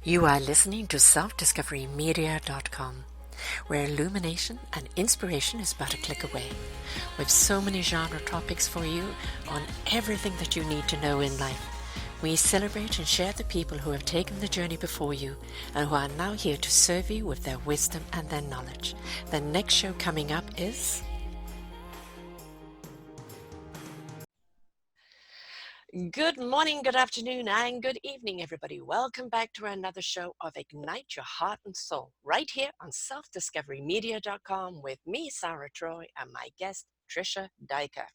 You are listening to selfdiscoverymedia.com, where illumination and inspiration is but a click away. With so many genre topics for you on everything that you need to know in life. We celebrate and share the people who have taken the journey before you and who are now here to serve you with their wisdom and their knowledge. The next show coming up is... Good morning, good afternoon, and good evening, everybody. Welcome back to another show of Ignite Your Heart and Soul, right here on selfdiscoverymedia.com with me, Sara Troy, and my guest, Tricia Dycka.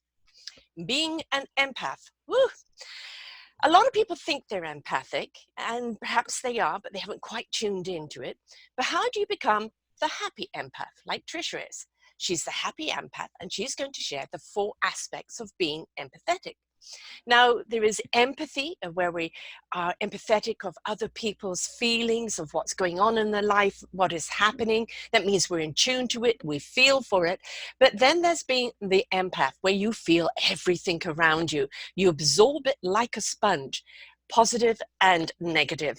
Being an empath. Woo! A lot of people think they're empathic, and perhaps they are, but they haven't quite tuned into it. But how do you become the happy empath, like Tricia is? She's the happy empath, and she's going to share the 4 aspects of being empathetic. Now, there is empathy, where we are empathetic of other people's feelings, of what's going on in their life, what is happening. That means we're in tune to it, we feel for it. But then there's being the empath, where you feel everything around you. You absorb it like a sponge, positive and negative.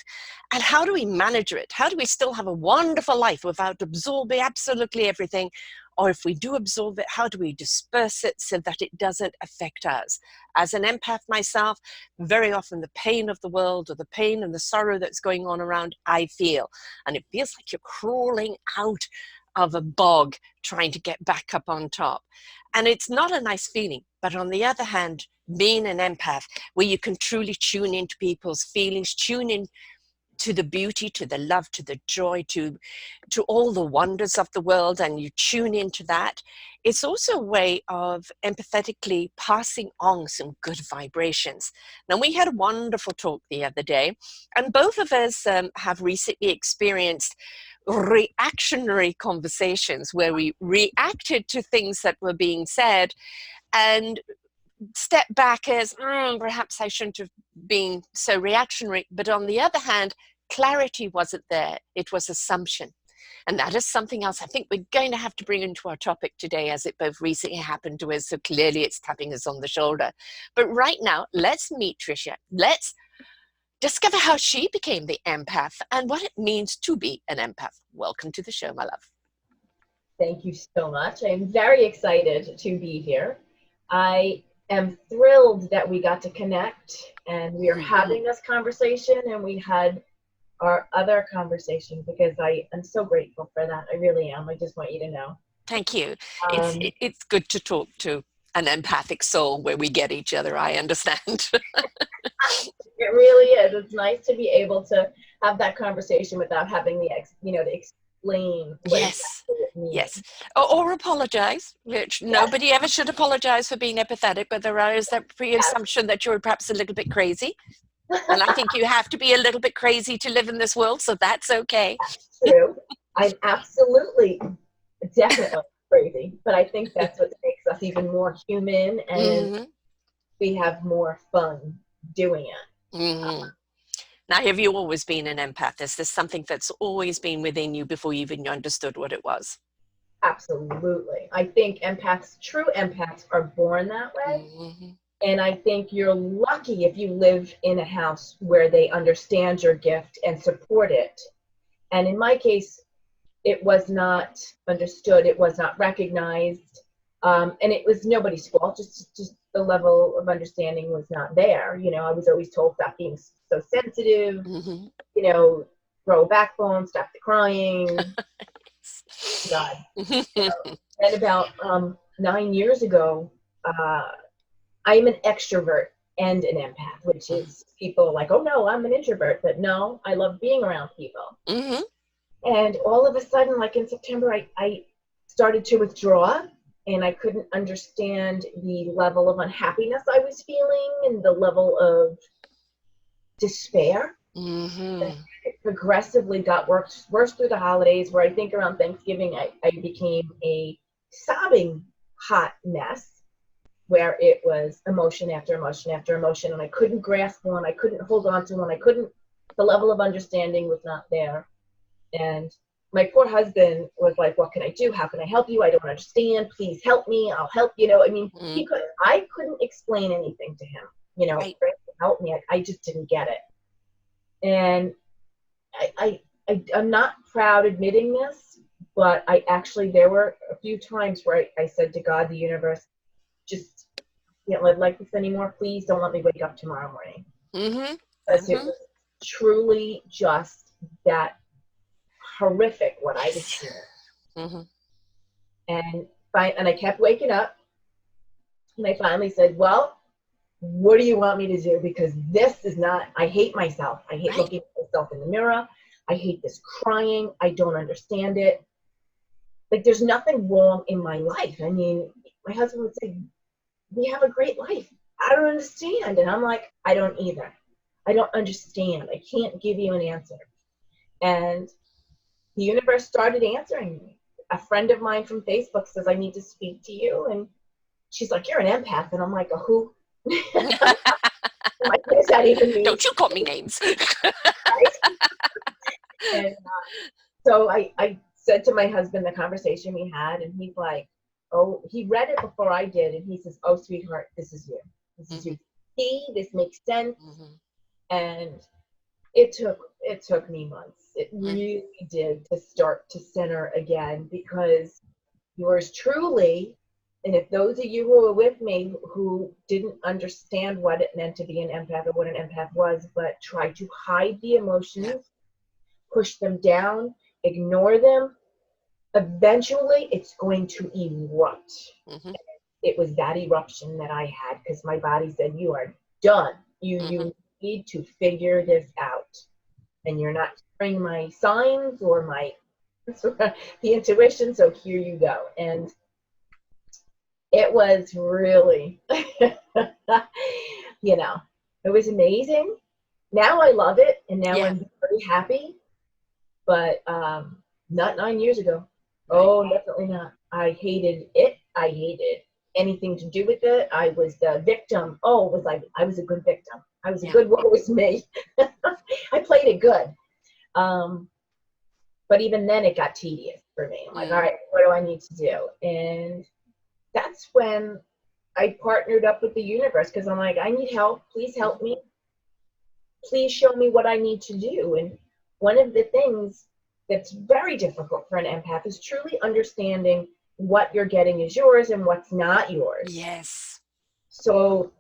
And how do we manage it? How do we still have a wonderful life without absorbing absolutely everything? Or if we do absorb it, how do we disperse it so that it doesn't affect us? As an empath myself, very often the pain of the world or the pain and the sorrow that's going on around, I feel. And it feels like you're crawling out of a bog trying to get back up on top. And it's not a nice feeling. But on the other hand, being an empath, where you can truly tune into people's feelings, tune in to the beauty, to the love, to the joy, to all the wonders of the world, and you tune into that. It's also a way of empathetically passing on some good vibrations. Now, we had a wonderful talk the other day, and both of us have recently experienced reactionary conversations where we reacted to things that were being said and step back as perhaps I shouldn't have been so reactionary. But on the other hand, clarity wasn't there. It was assumption. And that is something else I think we're going to have to bring into our topic today, as it both recently happened to us. So clearly it's tapping us on the shoulder. But right now, let's meet Tricia. Let's discover how she became the empath and what it means to be an empath. Welcome to the show, my love. Thank you so much. I'm very excited to be here. I am thrilled that we got to connect and we are having this conversation, and we had our other conversation, because I am so grateful for that. I really am. I just want you to know. Thank you. It's good to talk to an empathic soul where we get each other. I understand. It really is. It's nice to be able to have that conversation without having the to explain. Yes. Or apologize, which nobody ever should apologize for being empathetic, but there is that pre-assumption that you're perhaps a little bit crazy. And I think you have to be a little bit crazy to live in this world, so that's okay. That's true. I'm absolutely, definitely crazy, but I think that's what makes us even more human, and we have more fun doing it. Now, have you always been an empath? Is this something that's always been within you before you even understood what it was? Absolutely. I think true empaths are born that way. And I think you're lucky if you live in a house where they understand your gift and support it. And in my case, it was not understood. It was not recognized. And it was nobody's fault. Just the level of understanding was not there. I was always told, stop being so sensitive, grow a backbone, stop the crying. God. And about 9 years ago, I'm an extrovert and an empath, which is people like, oh no, I'm an introvert, but no, I love being around people. And all of a sudden, like in September, I started to withdraw, and I couldn't understand the level of unhappiness I was feeling and the level of despair. It progressively got worse through the holidays, where I think around Thanksgiving, I became a sobbing hot mess, where it was emotion after emotion after emotion, and I couldn't grasp one, I couldn't hold on to one, the level of understanding was not there. And my poor husband was like, what can I do? How can I help you? I don't understand. Please help me. I'll help you. I couldn't explain anything to him. Right. Help me. I just didn't get it. And I'm not proud admitting this, but there were a few times where I said to God, the universe, just can't live like this anymore. Please don't let me wake up tomorrow morning. Because it was truly just that horrific what I was seeing. And I kept waking up, and I finally said, well, what do you want me to do? Because this is not, I hate myself. I hate looking at myself in the mirror. I hate this crying. I don't understand it. Like, there's nothing wrong in my life. I mean, my husband would say, we have a great life. I don't understand. And I'm like, I don't either. I don't understand. I can't give you an answer. And the universe started answering me. A friend of mine from Facebook says, I need to speak to you. And she's like, you're an empath. And I'm like, a who? Like, what does that even mean? Don't you call me names. And so I said to my husband the conversation we had, and he's like, oh, he read it before I did, and he says, oh, sweetheart, this is you. This is you. See, this makes sense. And it took me months. It really did, to start to center again, because yours truly, and if those of you who were with me who didn't understand what it meant to be an empath or what an empath was, but tried to hide the emotions, push them down, ignore them, eventually it's going to erupt. It was that eruption that I had, because my body said, you are done. You need to figure this out. And you're not hearing my signs or my the intuition, so here you go. And it was really, it was amazing. Now I love it, and now I'm very happy. But not 9 years ago. Oh, definitely not. I hated it. I hated anything to do with it. I was the victim. Oh, it was like I was a good victim. I was a good woe was me. I played it good. But even then it got tedious for me. I'm like, all right, what do I need to do? And that's when I partnered up with the universe, because I'm like, I need help. Please help me. Please show me what I need to do. And one of the things that's very difficult for an empath is truly understanding what you're getting is yours and what's not yours. Yes. So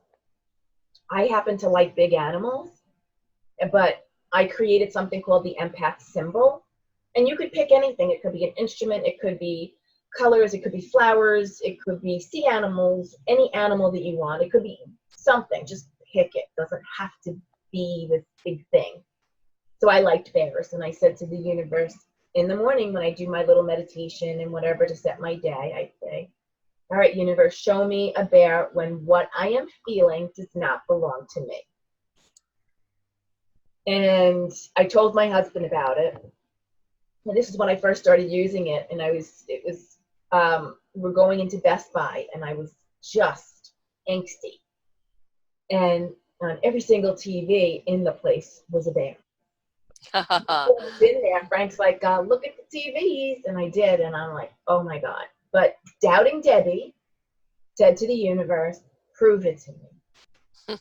I happen to like big animals, but I created something called the empath symbol. And you could pick anything. It could be an instrument. It could be colors. It could be flowers. It could be sea animals, any animal that you want. It could be something. Just pick it. It doesn't have to be this big thing. So I liked bears, and I said to the universe in the morning when I do my little meditation and whatever to set my day, I say, all right, universe, show me a bear when what I am feeling does not belong to me. And I told my husband about it. And this is when I first started using it, and we're going into Best Buy, and I was just angsty. And on every single TV in the place was a bear. I was in there. Frank's like, look at the TVs. And I did. And I'm like, oh my God. But Doubting Debbie said to the universe, prove it to me.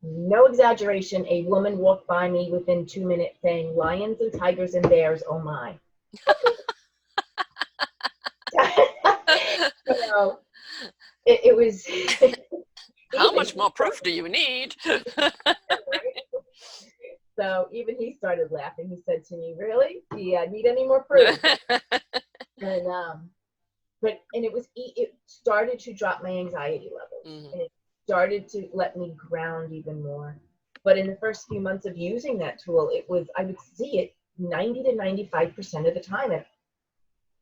No exaggeration. A woman walked by me within 2 minutes saying, lions and tigers and bears, oh my. So it was. How much more proof do you need? So even he started laughing. He said to me, really? Do you need any more proof? And it started to drop my anxiety levels. And it started to let me ground even more. But in the first few months of using that tool, I would see it 90 to 95% of the time. And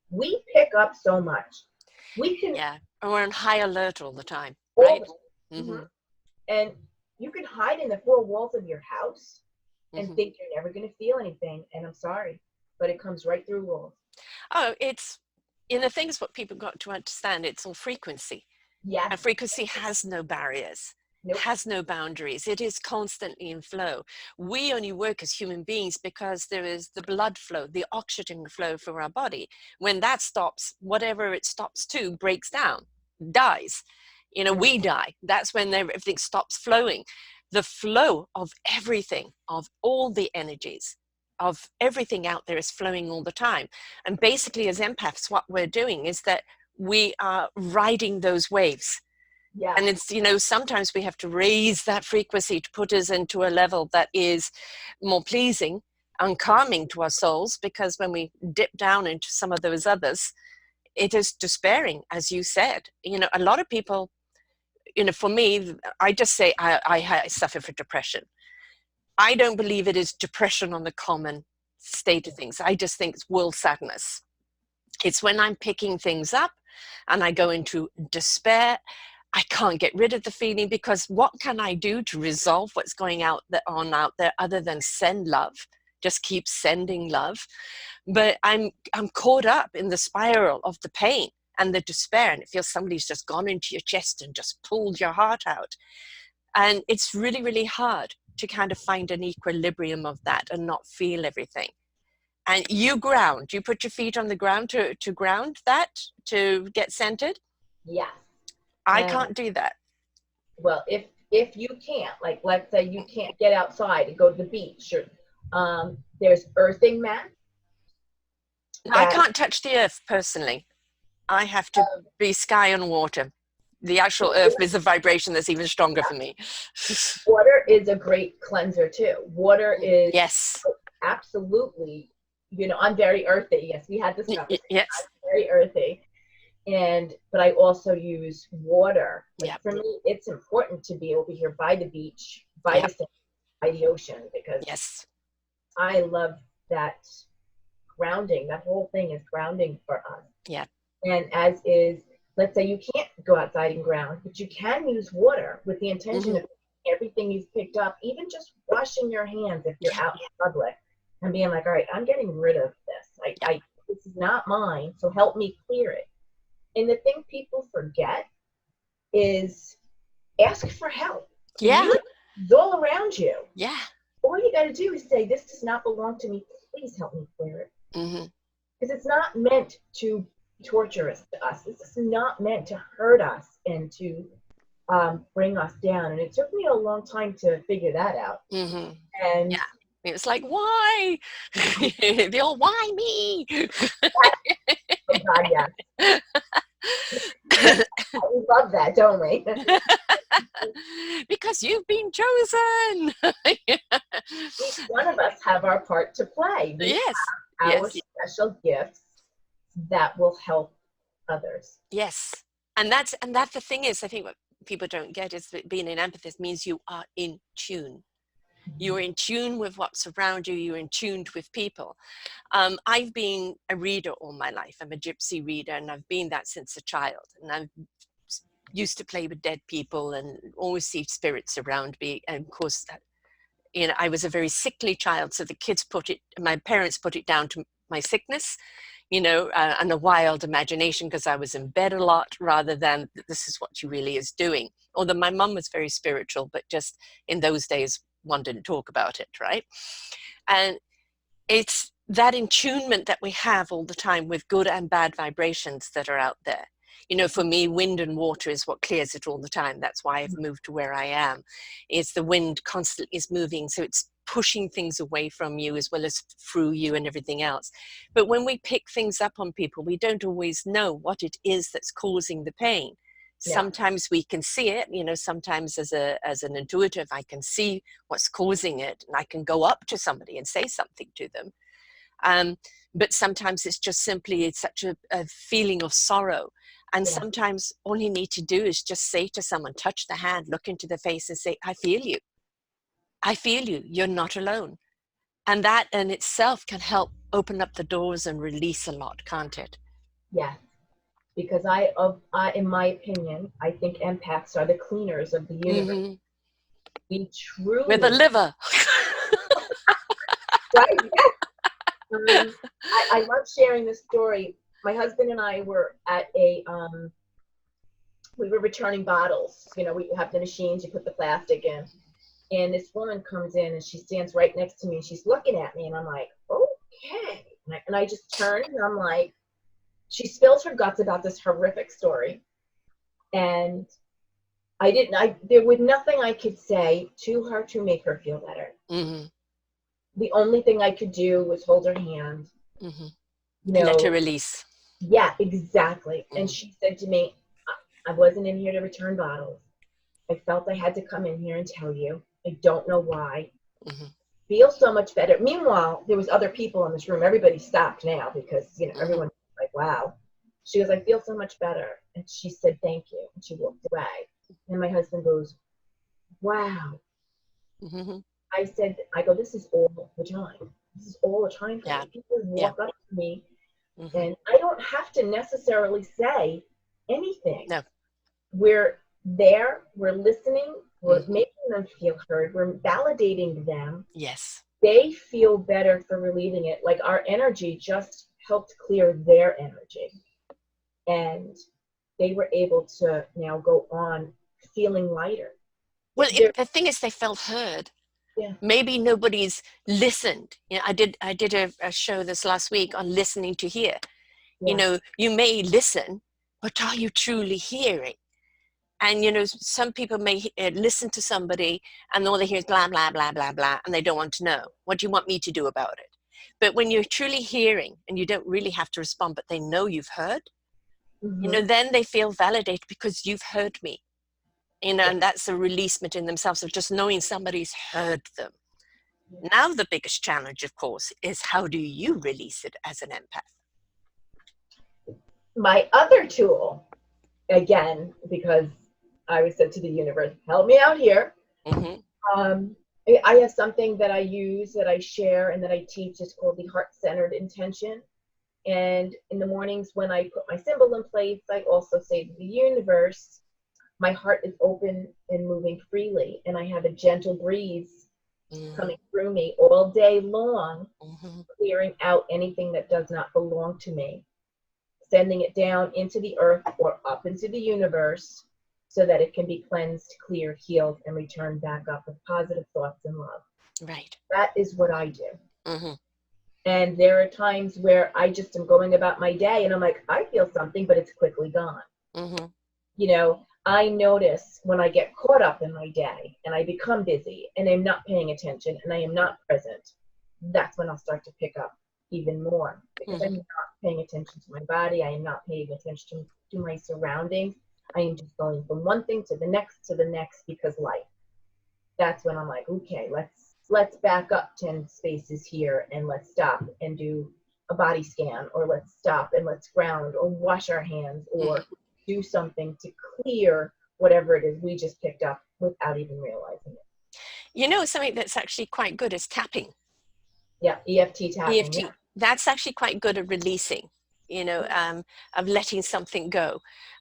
we pick up so much. And we're on high alert all the time, right? And you can hide in the four walls of your house and think you're never going to feel anything. And I'm sorry, but it comes right through walls. Oh, it's, the things what people got to understand, it's all frequency. Yes. And frequency has no barriers. Nope. It has no boundaries. It is constantly in flow. We only work as human beings because there is the blood flow, the oxygen flow for our body. When that stops, whatever it stops to breaks down, dies. We die. That's when everything stops flowing. The flow of everything, of all the energies, of everything out there is flowing all the time. And basically, as empaths, what we're doing is that we are riding those waves. Yeah. And it's, sometimes we have to raise that frequency to put us into a level that is more pleasing and calming to our souls, because when we dip down into some of those others, it is despairing, as you said. A lot of people, for me, I just say I suffer from depression. I don't believe it is depression on the common state of things. I just think it's world sadness. It's when I'm picking things up and I go into despair. I can't get rid of the feeling, because what can I do to resolve what's going out there other than send love? Just keep sending love. But I'm caught up in the spiral of the pain and the despair, and it feels somebody's just gone into your chest and just pulled your heart out. And it's really, really hard to kind of find an equilibrium of that and not feel everything. And you put your feet on the ground to ground that, to get centered. Yes. I can't do that. Well, if you can't, like, let's say you can't get outside and go to the beach, or there's earthing mats. I can't touch the earth personally. I have to be sky and water. The actual earth is a vibration that's even stronger for me. Water is a great cleanser too. Water is, yes, absolutely. I'm very earthy. Yes, we had this conversation. Yes, I'm very earthy, but I also use water. Like, for me, it's important to be over here by the beach, by the sand, by the ocean, because I love that grounding. That whole thing is grounding for us. Yeah. And let's say you can't go outside and ground, but you can use water with the intention of everything you've picked up, even just washing your hands if you're out in public, and being like, all right, I'm getting rid of this. This is not mine, so help me clear it. And the thing people forget is ask for help. Yeah. It's all around you. Yeah. All you got to do is say, this does not belong to me. Please help me clear it. Because it's not meant to torture us. This is not meant to hurt us and to bring us down. And it took me a long time to figure that out. And it was like, why? The old why me? Oh God, yeah. We love that, don't we? Because you've been chosen. Each one of us have our part to play. We have our special gifts that will help others. Yes. And that's the thing is, I think what people don't get is that being an empathist means you are in tune. You're in tune with what's around you. You're in tune with people. I've been a reader all my life. I'm a gypsy reader, and I've been that since a child. And I've used to play with dead people and always see spirits around me. And of course, I was a very sickly child. So my parents put it down to my sickness, and a wild imagination, because I was in bed a lot, rather than this is what she really is doing. Although my mum was very spiritual, but just in those days, one didn't talk about it, right? And it's that attunement that we have all the time with good and bad vibrations that are out there. For me, wind and water is what clears it all the time. That's why I've moved to where I am. It's the wind constantly is moving, so it's pushing things away from you as well as through you and everything else. But when we pick things up on people, we don't always know what it is that's causing the pain. Sometimes we can see it, sometimes as an intuitive, I can see what's causing it, and I can go up to somebody and say something to them. But sometimes it's just simply, it's such a feeling of sorrow. And sometimes all you need to do is just say to someone, touch the hand, look into the face and say, I feel you. I feel you. You're not alone. And that in itself can help open up the doors and release a lot, can't it? Yeah. Because in my opinion, I think empaths are the cleaners of the universe. We truly. With a liver. Right? Yeah. I love sharing this story. My husband and I were at we were returning bottles. We have the machines, you put the plastic in. And this woman comes in and she stands right next to me and she's looking at me and I'm like, okay. And I just turn and I'm like, she spills her guts about this horrific story. And there was nothing I could say to her to make her feel better. the only thing I could do was hold her hand, Mm-hmm. you And let her know. release. Yeah, exactly. And Mm-hmm. she said to me, I wasn't in here to return bottles. I felt I had to come in here and tell you. I don't know why. Mm-hmm. Feel so much better. Meanwhile, there was other people in this room. Everybody stopped now because, you know, Mm-hmm. everyone was like, wow. She goes, I feel so much better. And she said, thank you. And she walked away. And my husband goes, wow. Mm-hmm. I go, this is all the time. This is all the time for Yeah. me. People Yeah. walk up to me Mm-hmm. and I don't have to necessarily say anything. No. We're there, we're listening, we're Mm-hmm. making them feel heard, we're validating them. Yes. They feel better for relieving it. Like our energy just helped clear their energy. And they were able to now go on feeling lighter. Well, They're, the thing is, they felt heard. yeah, Maybe nobody's listened. You know, I did a show this last week on listening to hear. You yeah. know, you may listen, but are you truly hearing? And, you know, some people may listen to somebody and all they hear is blah, blah, blah, blah, blah, and they don't want to know. What do you want me to do about it? But when you're truly hearing and you don't really have to respond, but they know you've heard, you know, Mm-hmm. then they feel validated because you've heard me. You know, Yeah. and that's a releasement in themselves of just knowing somebody's heard them. Now, the biggest challenge, of course, is how do you release it as an empath? My other tool, again, because I was said to the universe, help me out here. Mm-hmm. Um, I have something that I use, that I share, and that I teach. It's called the heart-centered intention. And in the mornings when I put my symbol in place, I also say to the universe, my heart is open and moving freely, and I have a gentle breeze Mm-hmm. coming through me all day long, Mm-hmm. clearing out anything that does not belong to me, sending it down into the earth or up into the universe so that it can be cleansed, cleared, healed, and returned back up with positive thoughts and love. Right. That is what I do. Mm-hmm. And there are times where I just am going about my day and I'm like, I feel something, but it's quickly gone. Mm-hmm. You know, I notice when I get caught up in my day and I become busy and I'm not paying attention and I am not present, that's when I'll start to pick up even more because I'm Mm-hmm. not paying attention to my body. I am not paying attention to my surroundings. I am just going from one thing to the next because life. That's when I'm like, okay, let's back up 10 spaces here and let's stop and do a body scan, or let's stop and let's ground or wash our hands or Mm-hmm. do something to clear whatever it is we just picked up without even realizing it. You know, something that's actually quite good is tapping. Yeah, EFT tapping. EFT. That's actually quite good at releasing, you know, of letting something go.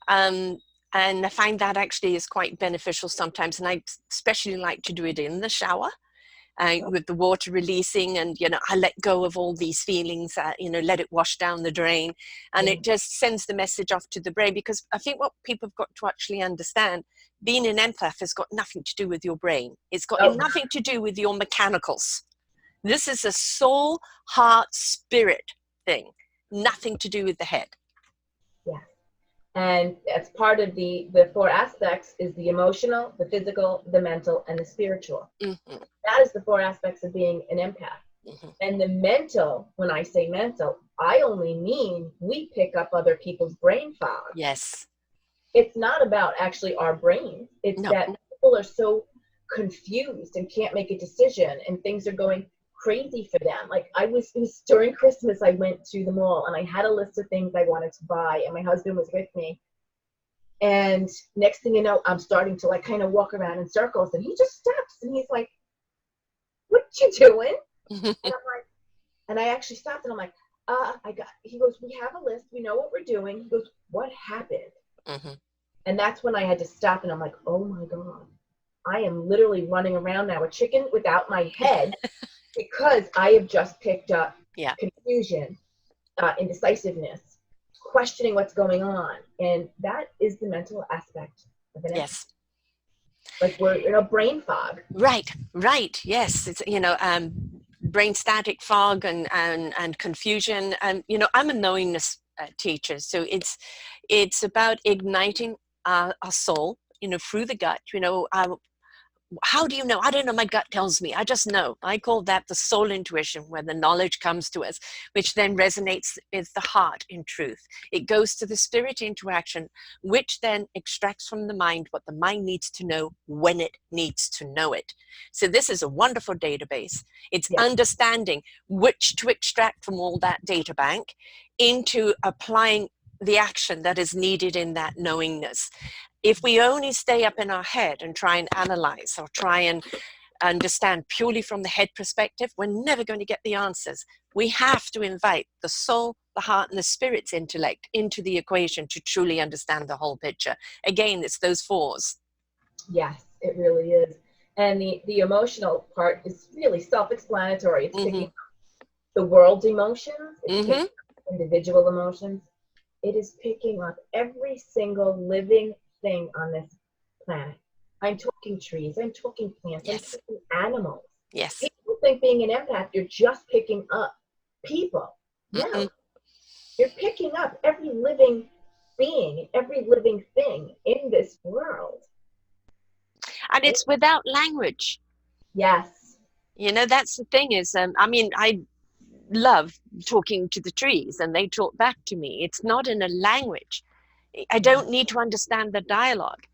Um, and I find that actually is quite beneficial sometimes. And I especially like to do it in the shower. Yeah. With the water releasing, and you know, I let go of all these feelings, you know, let it wash down the drain, and Yeah. it just sends the message off to the brain. Because I think what people have got to actually understand, being an empath has got nothing to do with your brain. It's got Oh, nothing to do with your mechanicals. This is a soul, heart, spirit thing, nothing to do with the head. yeah. And as part of the four aspects is the emotional, the physical, the mental, and the spiritual. Mm-hmm. That is the four aspects of being an empath. Mm-hmm. And the mental, when I say mental, I only mean we pick up other people's brain fog. Yes. It's not about actually our brains. It's No. that people are so confused and can't make a decision and things are going crazy for them. Like it was during Christmas, I went to the mall and I had a list of things I wanted to buy and my husband was with me. And next thing you know, I'm starting to like kind of walk around in circles and he just stops and he's like, what you doing? And I'm like, and I actually stopped and I'm like, he goes, we have a list. We know what we're doing. He goes, what happened? Mm-hmm. And that's when I had to stop and I'm like, oh my God, I am literally running around now, a chicken without my head, because I have just picked up Yeah. confusion, indecisiveness, questioning what's going on. And that is the mental aspect of an empath. Yes. Like we're in a brain fog. Right. Right. Yes. It's, you know, brain static fog and confusion. And, you know, I'm a knowingness teacher. So it's about igniting our soul, you know, through the gut. You know, how do you know? I don't know. My gut tells me. I just know. I call that the soul intuition, where the knowledge comes to us, which then resonates with the heart in truth. It goes to the spirit interaction, which then extracts from the mind what the mind needs to know when it needs to know it. So this is a wonderful database. It's understanding which to extract from all that data bank into applying the action that is needed in that knowingness. If we only stay up in our head and try and analyze or try and understand purely from the head perspective, we're never going to get the answers. We have to invite the soul, the heart, and the spirit's intellect into the equation to truly understand the whole picture. Again, it's those fours. Yes, it really is. And the emotional part is really self-explanatory. It's picking up the world's emotions, it's picking up individual emotions. It is picking up every single living thing on this planet. I'm talking trees, I'm talking plants, I'm talking animals. Yes. People think being an empath, you're just picking up people. No. You're picking up every living being, every living thing in this world. And it's without language. Yes. You know, that's the thing is, I mean, I love talking to the trees and they talk back to me. It's not in a language. I don't need to understand the dialogue.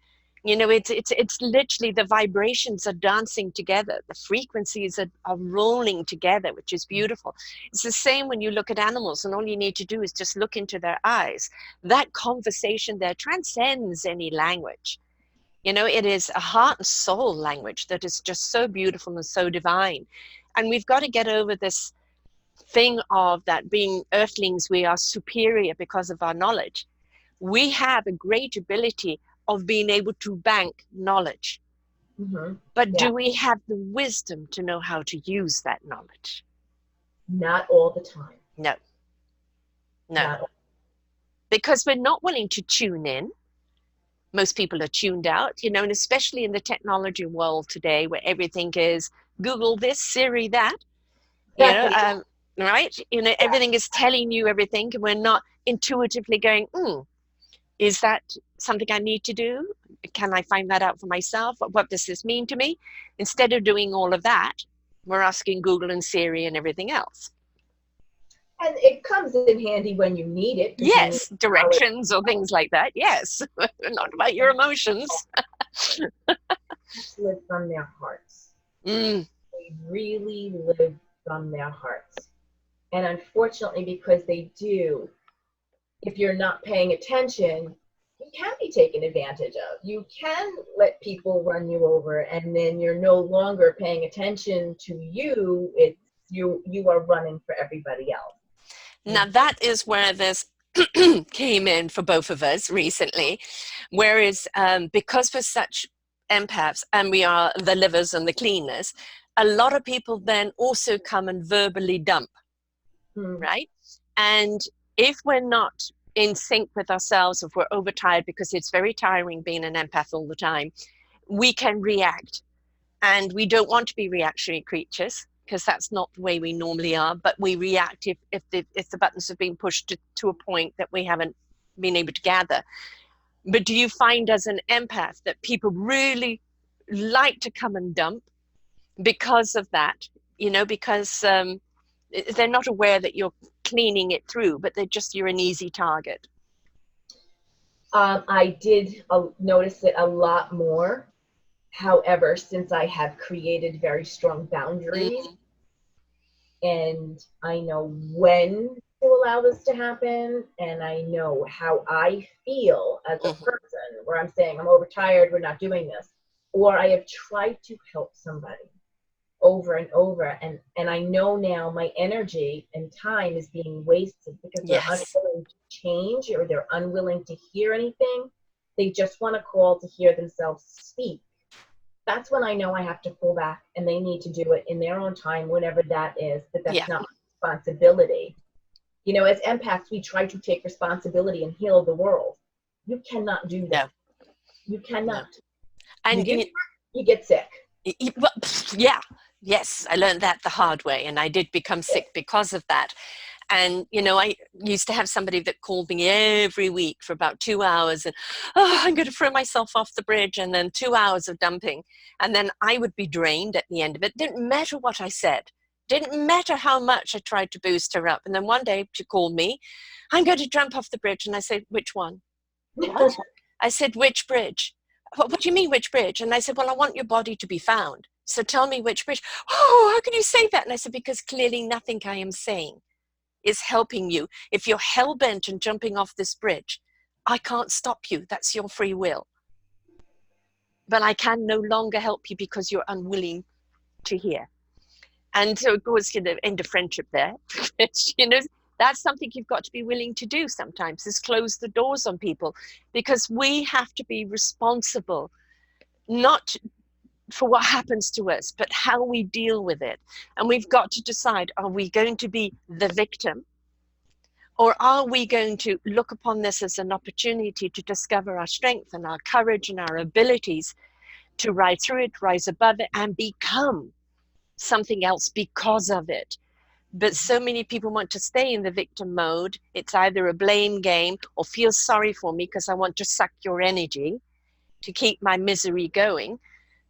You know, it's literally the vibrations are dancing together. The frequencies are rolling together, which is beautiful. It's the same when you look at animals and all you need to do is just look into their eyes. That conversation there transcends any language. You know, it is a heart and soul language that is just so beautiful and so divine. And we've got to get over this thing of that being earthlings, we are superior because of our knowledge. We have a great ability of being able to bank knowledge. But do we have the wisdom to know how to use that knowledge? Not all the time. No. Because we're not willing to tune in. Most people are tuned out, you know, and especially in the technology world today where everything is Google this, Siri that, you know, right? You know, everything is telling you everything, and we're not intuitively going, is that something I need to do? Can I find that out for myself? What does this mean to me? Instead of doing all of that, we're asking Google and Siri and everything else. And it comes in handy when you need it. Yes, directions or things like that. Yes, not about your emotions. Live from their hearts. They really live from their hearts. And unfortunately, because they do, if you're not paying attention, you can be taken advantage of. You can let people run you over, and then you're no longer paying attention to you. It's you are running for everybody else. Now that is where this came in for both of us recently, whereas because we're such empaths and we are the livers and the cleaners, a lot of people then also come and verbally dump, right? And if we're not in sync with ourselves, if we're overtired, because it's very tiring being an empath all the time, we can react. And we don't want to be reactionary creatures, because that's not the way we normally are, but we react if the buttons have been pushed to a point that we haven't been able to gather. But do you find as an empath that people really like to come and dump because of that? You know, because they're not aware that you're cleaning it through, but you're an easy target. I did notice it a lot more. However, since I have created very strong boundaries, and I know when to allow this to happen, and I know how I feel as a person, where I'm saying I'm overtired, we're not doing this, or I have tried to help somebody over and over, and I know now my energy and time is being wasted because they're unwilling to change, or they're unwilling to hear anything. They just want to call to hear themselves speak. That's when I know I have to pull back, and they need to do it in their own time, whatever that is, but that's not my responsibility. You know, as empaths, we try to take responsibility and heal the world. You cannot do that. You cannot. And you get sick. Yes, I learned that the hard way, and I did become sick because of that. And, you know, I used to have somebody that called me every week for about 2 hours and, oh, I'm going to throw myself off the bridge, and then 2 hours of dumping. And then I would be drained at the end of it. Didn't matter what I said. Didn't matter how much I tried to boost her up. And then one day she called me, I'm going to jump off the bridge. And I said, which one? What? I said, which bridge? What do you mean, which bridge? And I said, well, I want your body to be found. So tell me which bridge. Oh, how can you say that? And I said, because clearly nothing I am saying is helping you. If you're hell-bent and jumping off this bridge, I can't stop you. That's your free will. But I can no longer help you because you're unwilling to hear. And so it goes to the end of friendship there. You know, that's something you've got to be willing to do sometimes, is close the doors on people, because we have to be responsible, not for what happens to us, but how we deal with it. And we've got to decide, are we going to be the victim, or are we going to look upon this as an opportunity to discover our strength and our courage and our abilities to ride through it, rise above it, and become something else because of it? But so many people want to stay in the victim mode. It's either a blame game or feel sorry for me because I want to suck your energy to keep my misery going.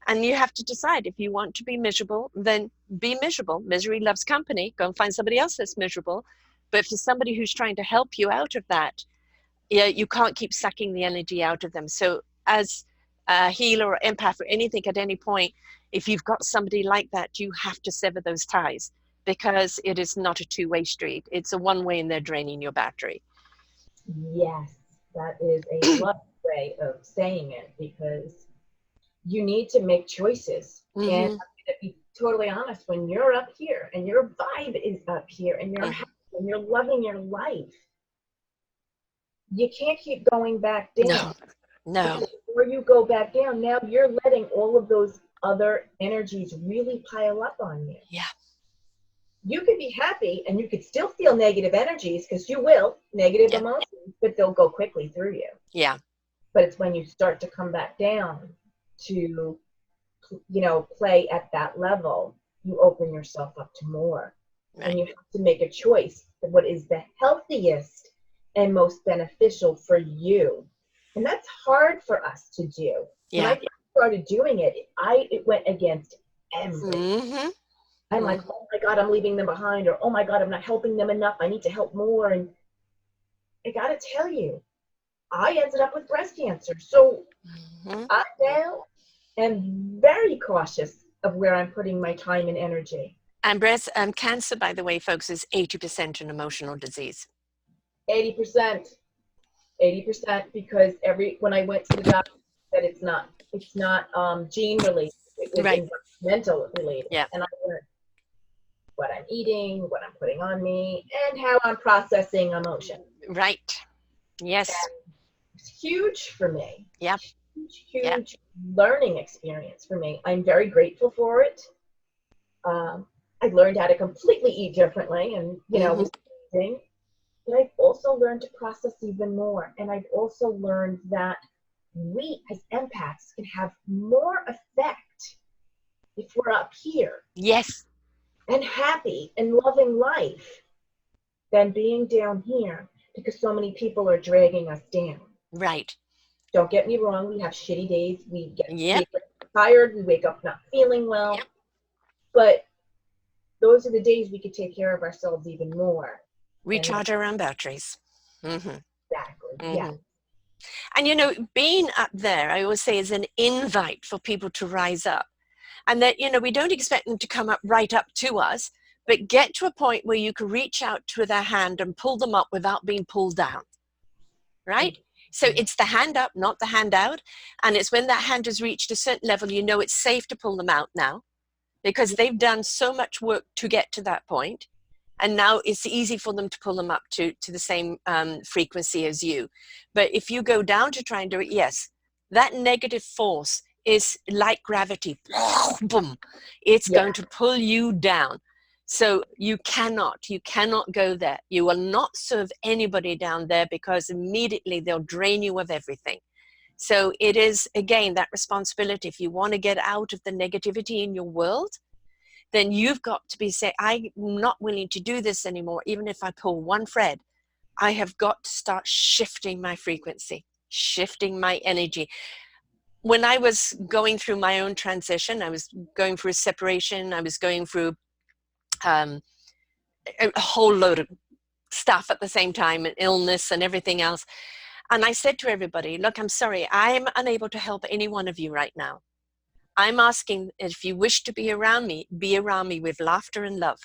And you have to decide, if you want to be miserable, then be miserable. Misery loves company. Go and find somebody else that's miserable. But for somebody who's trying to help you out of that, yeah, you can't keep sucking the energy out of them. So as a healer or empath or anything at any point, if you've got somebody like that, you have to sever those ties, because it is not a two-way street. It's a one-way and they're draining your battery. Yes, that is a lovely way of saying it, because you need to make choices. And I'm going to be totally honest, when you're up here and your vibe is up here and you're happy and you're loving your life, you can't keep going back down. No. Before you go back down, now you're letting all of those other energies really pile up on you. Yeah. You could be happy and you could still feel negative energies, because you will, negative emotions, but they'll go quickly through you. Yeah. But it's when you start to come back down to, you know, play at that level, you open yourself up to more. Right. And you have to make a choice of what is the healthiest and most beneficial for you. And that's hard for us to do. Yeah. When I started doing it, it went against everything. I'm like, oh my God, I'm leaving them behind, or oh my God, I'm not helping them enough. I need to help more. And I got to tell you, I ended up with breast cancer. So I now am very cautious of where I'm putting my time and energy. And breast cancer, by the way, folks, is 80% an emotional disease. 80%, because when I went to the doctor, said it's not gene related. It was environmental related. Yeah. And I learned what I'm eating, what I'm putting on me, and how I'm processing emotion. Right. Yes. And it's huge for me. Yep. Huge learning experience for me. I'm very grateful for it. I learned how to completely eat differently, and you know, it was amazing. But I've also learned to process even more. And I've also learned that we as empaths can have more effect if we're up here. Yes. And happy and loving life than being down here, because so many people are dragging us down. Right. Don't get me wrong. We have shitty days. We get tired. We wake up not feeling well. Yep. But those are the days we could take care of ourselves even more. Recharge our own batteries. Exactly. Yeah. And you know, being up there, I always say, is an invite for people to rise up. And that, you know, we don't expect them to come up right up to us, but get to a point where you can reach out to their hand and pull them up without being pulled down. Right? So it's the hand up, not the hand out. And it's when that hand has reached a certain level, you know, it's safe to pull them out now, because they've done so much work to get to that point. And now it's easy for them to pull them up to the same frequency as you. But if you go down to try and do it, yes, that negative force is like gravity. Boom. It's going to pull you down. So you cannot go there. You will not serve anybody down there, because immediately they'll drain you of everything. So it is, again, that responsibility. If you want to get out of the negativity in your world, then you've got to be saying, I'm not willing to do this anymore. Even if I pull one thread, I have got to start shifting my frequency, shifting my energy. When I was going through my own transition, I was going through separation, I was going through a whole load of stuff at the same time, and illness and everything else. And I said to everybody, look, I'm sorry, I'm unable to help any one of you right now. I'm asking if you wish to be around me with laughter and love.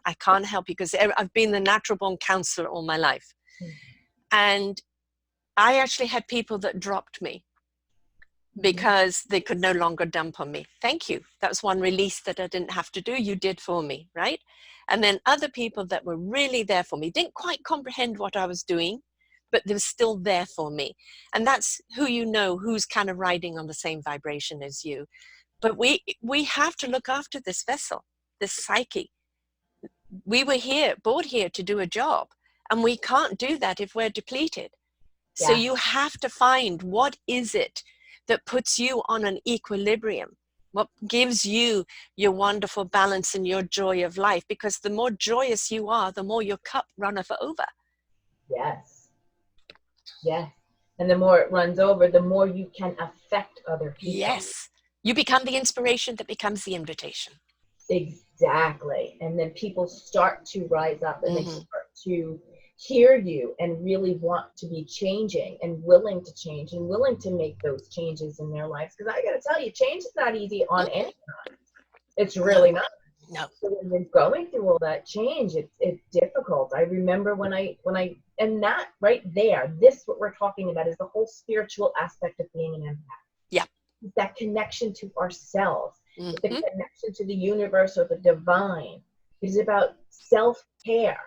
I can't help you because I've been the natural born counselor all my life. And I actually had people that dropped me because they could no longer dump on me. Thank you. That was one release that I didn't have to do. You did for me, right? And then other people that were really there for me, didn't quite comprehend what I was doing, but they were still there for me. And that's who you know, who's kind of riding on the same vibration as you. But we have to look after this vessel, this psyche. We were born here to do a job, and we can't do that if we're depleted. Yeah. So you have to find what is it that puts you on an equilibrium, what gives you your wonderful balance and your joy of life, because the more joyous you are, the more your cup runneth over. Yes. Yes. And the more it runs over, the more you can affect other people. Yes. You become the inspiration that becomes the invitation. Exactly. And then people start to rise up and they start to hear you and really want to be changing and willing to change and willing to make those changes in their lives. Because I got to tell you, change is not easy on any time. It's really not. No. So when you're going through all that change, it's difficult. I remember when I and that right there, this what we're talking about is the whole spiritual aspect of being an empath. Yeah. It's that connection to ourselves, the connection to the universe or the divine. It is about self-care.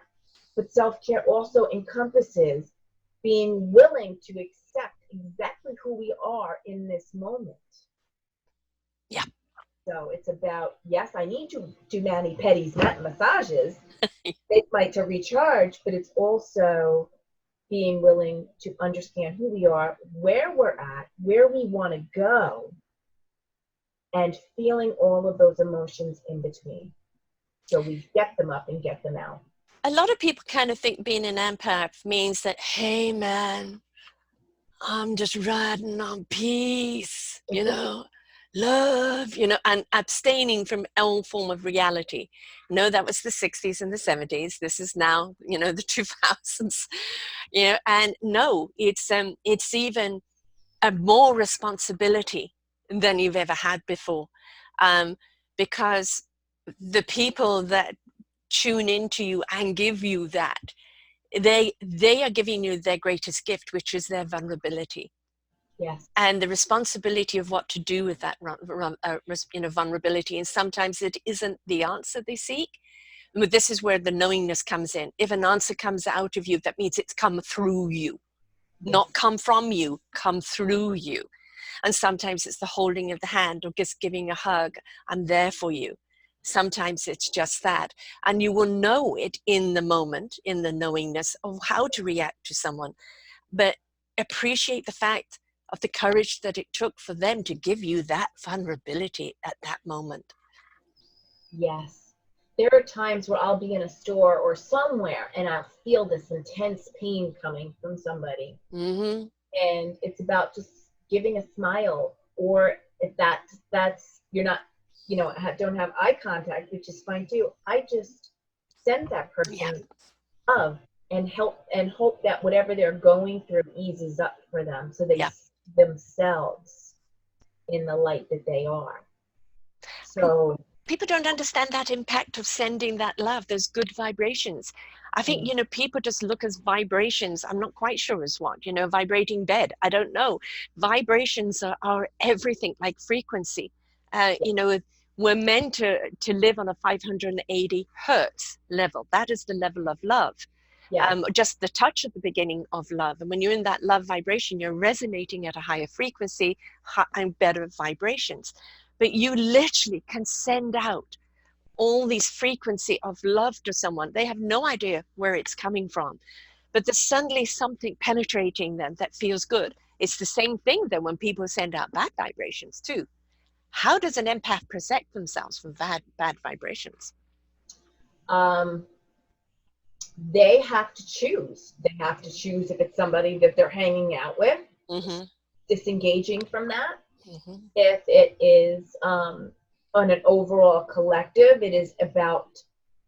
But self-care also encompasses being willing to accept exactly who we are in this moment. Yeah. So it's about, yes, I need to do mani-pedis, massages, to recharge, but it's also being willing to understand who we are, where we're at, where we want to go, and feeling all of those emotions in between. So we get them up and get them out. A lot of people kind of think being an empath means that, hey, man, I'm just riding on peace, love, and abstaining from all form of reality. No, that was the 60s and the 70s. This is now, the 2000s, and no, it's even a more responsibility than you've ever had before, because the people that tune into you and give you that, they are giving you their greatest gift, which is their vulnerability. Yes. And the responsibility of what to do with that vulnerability. And sometimes it isn't the answer they seek. But this is where the knowingness comes in. If an answer comes out of you, that means it's come through you. Yes. Not come from you, come through you. And sometimes it's the holding of the hand or just giving a hug. I'm there for you. Sometimes it's just that. And you will know it in the moment, in the knowingness of how to react to someone. But appreciate the fact of the courage that it took for them to give you that vulnerability at that moment. Yes. There are times where I'll be in a store or somewhere and I'll feel this intense pain coming from somebody. Mm-hmm. And it's about just giving a smile, or if that's you're not, don't have eye contact, which is fine too. I just send that person love and help and hope that whatever they're going through eases up for them, so they see themselves in the light that they are. So people don't understand that impact of sending that love, those good vibrations. I think, people just look as vibrations. I'm not quite sure as what, vibrating bed. I don't know. Vibrations are everything, like frequency. We're meant to live on a 580 hertz level. That is the level of love. Yes. Just the touch at the beginning of love. And when you're in that love vibration, you're resonating at a higher frequency and better vibrations. But you literally can send out all these frequency of love to someone. They have no idea where it's coming from, but there's suddenly something penetrating them that feels good. It's the same thing then when people send out bad vibrations too. How does an empath protect themselves from bad vibrations? They have to choose. They have to choose if it's somebody that they're hanging out with, disengaging from that. If it is on an overall collective, it is about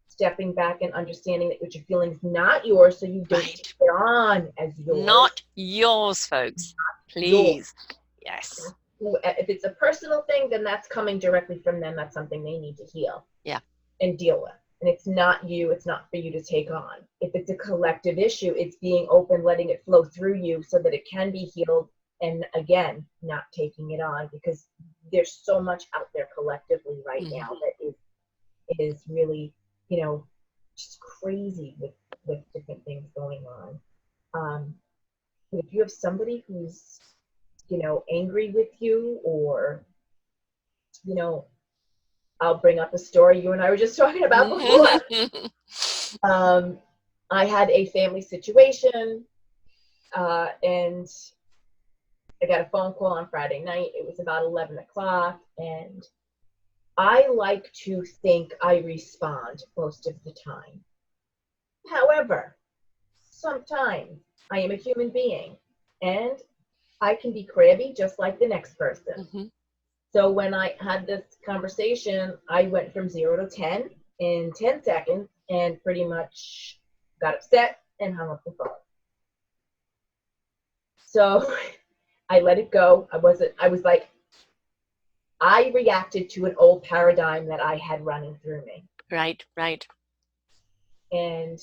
stepping back and understanding that what you're feeling is not yours, so you don't take it on as yours. Not yours, folks. Please. Yes. If it's a personal thing, then that's coming directly from them. That's something they need to heal. Yeah. And deal with. And it's not you. It's not for you to take on. If it's a collective issue, it's being open, letting it flow through you so that it can be healed. And again, not taking it on, because there's so much out there collectively right now that is really, you know, just crazy with different things going on. But if you have somebody who's, you know, angry with you, or, you know, I'll bring up a story you and I were just talking about before. I had a family situation, and I got a phone call on Friday night. It was about 11 o'clock, and I like to think I respond most of the time. However, sometimes I am a human being, and I can be crabby just like the next person. So when I had this conversation, I went from 0 to 10 in 10 seconds and pretty much got upset and hung up the phone. So I let it go. I reacted to an old paradigm that I had running through me. Right. And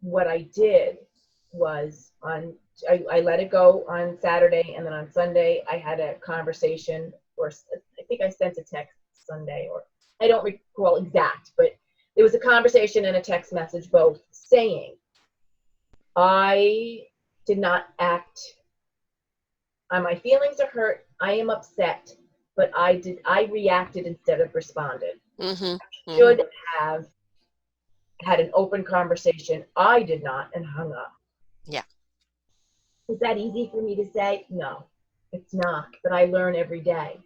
what I did was I let it go on Saturday, and then on Sunday I had a conversation, or I think I sent a text Sunday, or I don't recall exact, but it was a conversation and a text message both saying, I did not act, my feelings are hurt, I am upset, but I reacted instead of responded. I should have had an open conversation. I did not, and hung up. Yeah. Is that easy for me to say? No, it's not, but I learn every day.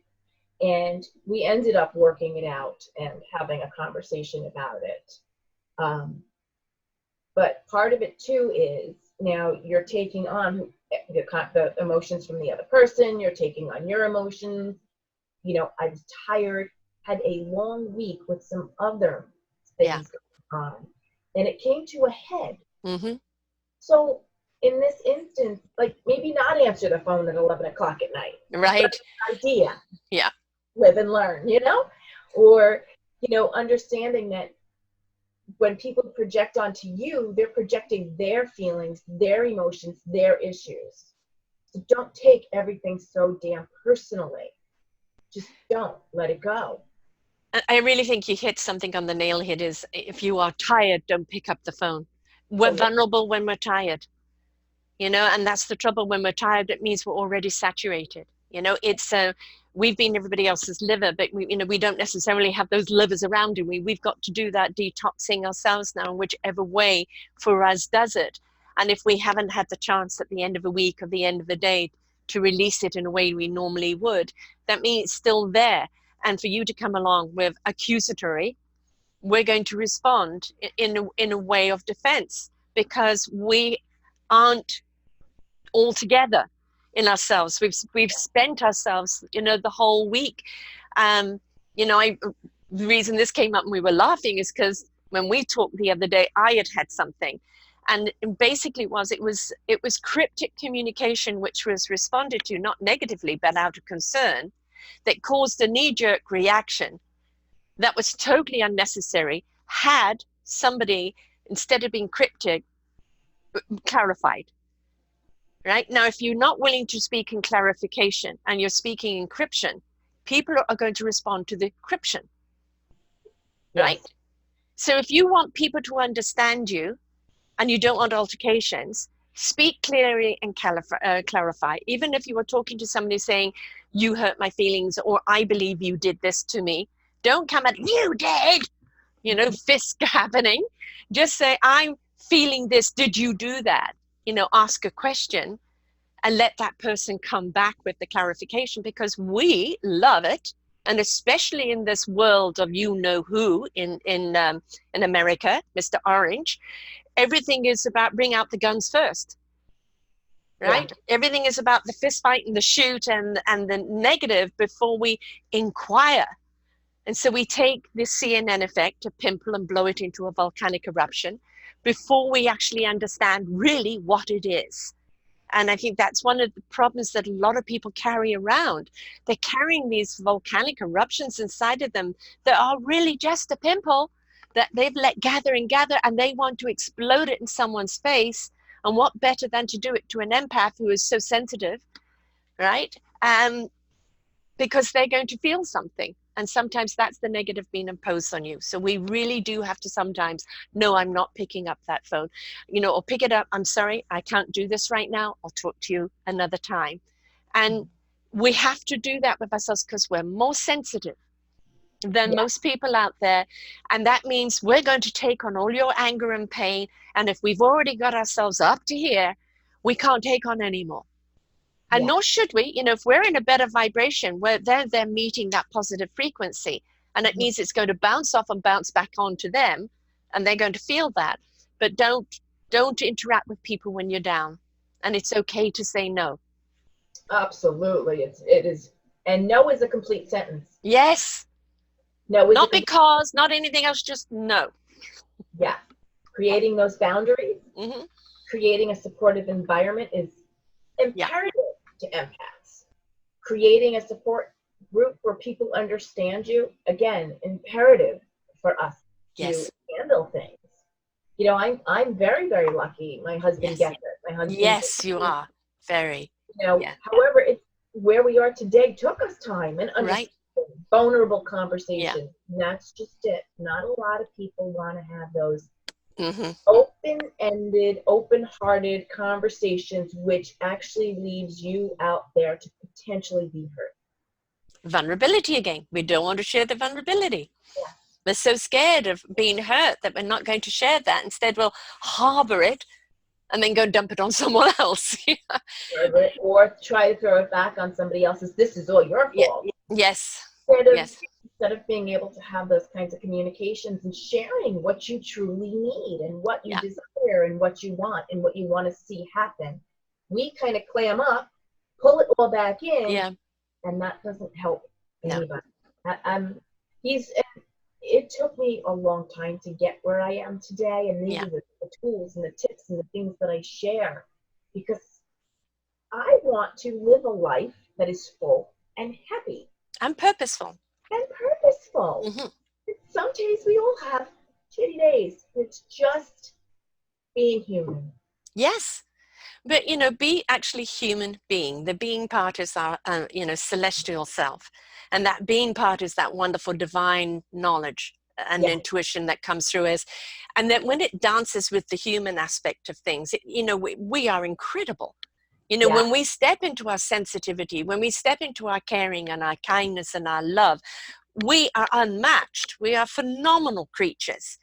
And we ended up working it out and having a conversation about it. But part of it too is, now you're taking on the emotions from the other person, you're taking on your emotions. You know, I was tired, had a long week with some other things going on, and it came to a head. So in this instance, like, maybe not answer the phone at 11 o'clock at night. Right. Idea. Yeah. Live and learn, you know? Or, you know, understanding that when people project onto you, they're projecting their feelings, their emotions, their issues. So don't take everything so damn personally. Just don't. Let it go. I really think you hit something on the nail. It is, if you are tired, don't pick up the phone. We're vulnerable when we're tired, you know, and that's the trouble. When we're tired, it means we're already saturated. You know, it's we've been everybody else's liver, but we don't necessarily have those livers around, and we've got to do that detoxing ourselves now, in whichever way for us does it. And if we haven't had the chance at the end of a week or the end of the day to release it in a way we normally would, that means it's still there. And for you to come along with accusatory, we're going to respond in a way of defense, because we aren't all together in ourselves. We've spent ourselves, the whole week. The reason this came up and we were laughing is because when we talked the other day, I had something, and basically it was cryptic communication, which was responded to not negatively but out of concern, that caused a knee-jerk reaction that was totally unnecessary. Had somebody, instead of being cryptic, clarified. Right? Now, if you're not willing to speak in clarification and you're speaking encryption, people are going to respond to the encryption. Right? Yes. So if you want people to understand you and you don't want altercations, speak clearly and clarify. Even if you are talking to somebody saying, you hurt my feelings, or I believe you did this to me, don't come at, you did, fist happening. Just say, I'm feeling this, did you do that? Ask a question, and let that person come back with the clarification, because we love it. And especially in this world of you know who in America, Mr. Orange, everything is about bring out the guns first, right? Yeah. Everything is about the fist fight and the shoot and the negative before we inquire. And so we take this CNN effect, a pimple, and blow it into a volcanic eruption before we actually understand really what it is. And I think that's one of the problems that a lot of people carry around. They're carrying these volcanic eruptions inside of them that are really just a pimple that they've let gather and gather, and they want to explode it in someone's face. And what better than to do it to an empath who is so sensitive, right? Because they're going to feel something. And sometimes that's the negative being imposed on you. So we really do have to sometimes, no, I'm not picking up that phone, or pick it up. I'm sorry, I can't do this right now. I'll talk to you another time. And we have to do that with ourselves because we're more sensitive than most people out there. And that means we're going to take on all your anger and pain. And if we've already got ourselves up to here, we can't take on anymore. And nor should we, if we're in a better vibration, where they're meeting that positive frequency, and it means it's going to bounce off and bounce back onto them, and they're going to feel that. But don't interact with people when you're down, and it's okay to say no. Absolutely, it is, and no is a complete sentence. Yes. No, not because, not anything else, just no. Yeah, creating those boundaries, creating a supportive environment is imperative to empaths. Creating a support group where people understand you, again, imperative for us to handle things. I'm very, very lucky. My husband gets it. My husband. Yes, you are very. However, it's where we are today took us time and vulnerable conversations. And that's just it. Not a lot of people want to have those open-ended, open-hearted conversations, which actually leaves you out there to potentially be hurt. Vulnerability again. We don't want to share the vulnerability. Yeah. We're so scared of being hurt that we're not going to share that. Instead, we'll harbor it and then go dump it on someone else. Or try to throw it back on somebody else's. This is all your fault. Yes. Instead of being able to have those kinds of communications and sharing what you truly need and what you desire and what you want and what you want to see happen, we kind of clam up, pull it all back in, and that doesn't help anybody. It took me a long time to get where I am today, and these are the tools and the tips and the things that I share, because I want to live a life that is full and happy. And purposeful. Some days we all have shitty days. It's just being human. Yes. But, be actually human being. The being part is our, celestial self. And that being part is that wonderful divine knowledge and intuition that comes through us. And that when it dances with the human aspect of things, we are incredible. When we step into our sensitivity, when we step into our caring and our kindness and our love, we are unmatched. We are phenomenal creatures.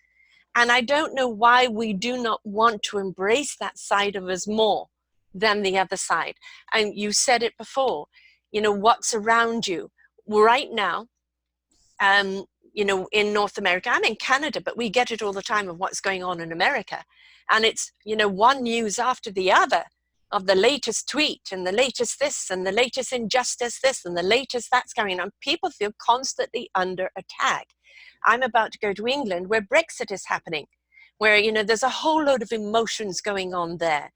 And I don't know why we do not want to embrace that side of us more than the other side. And you said it before, what's around you right now, in North America, I'm in Canada, but we get it all the time of what's going on in America. And it's, one news after the other of the latest tweet and the latest this and the latest injustice this and the latest that's going on. People feel constantly under attack. I'm about to go to England where Brexit is happening, where, there's a whole load of emotions going on there.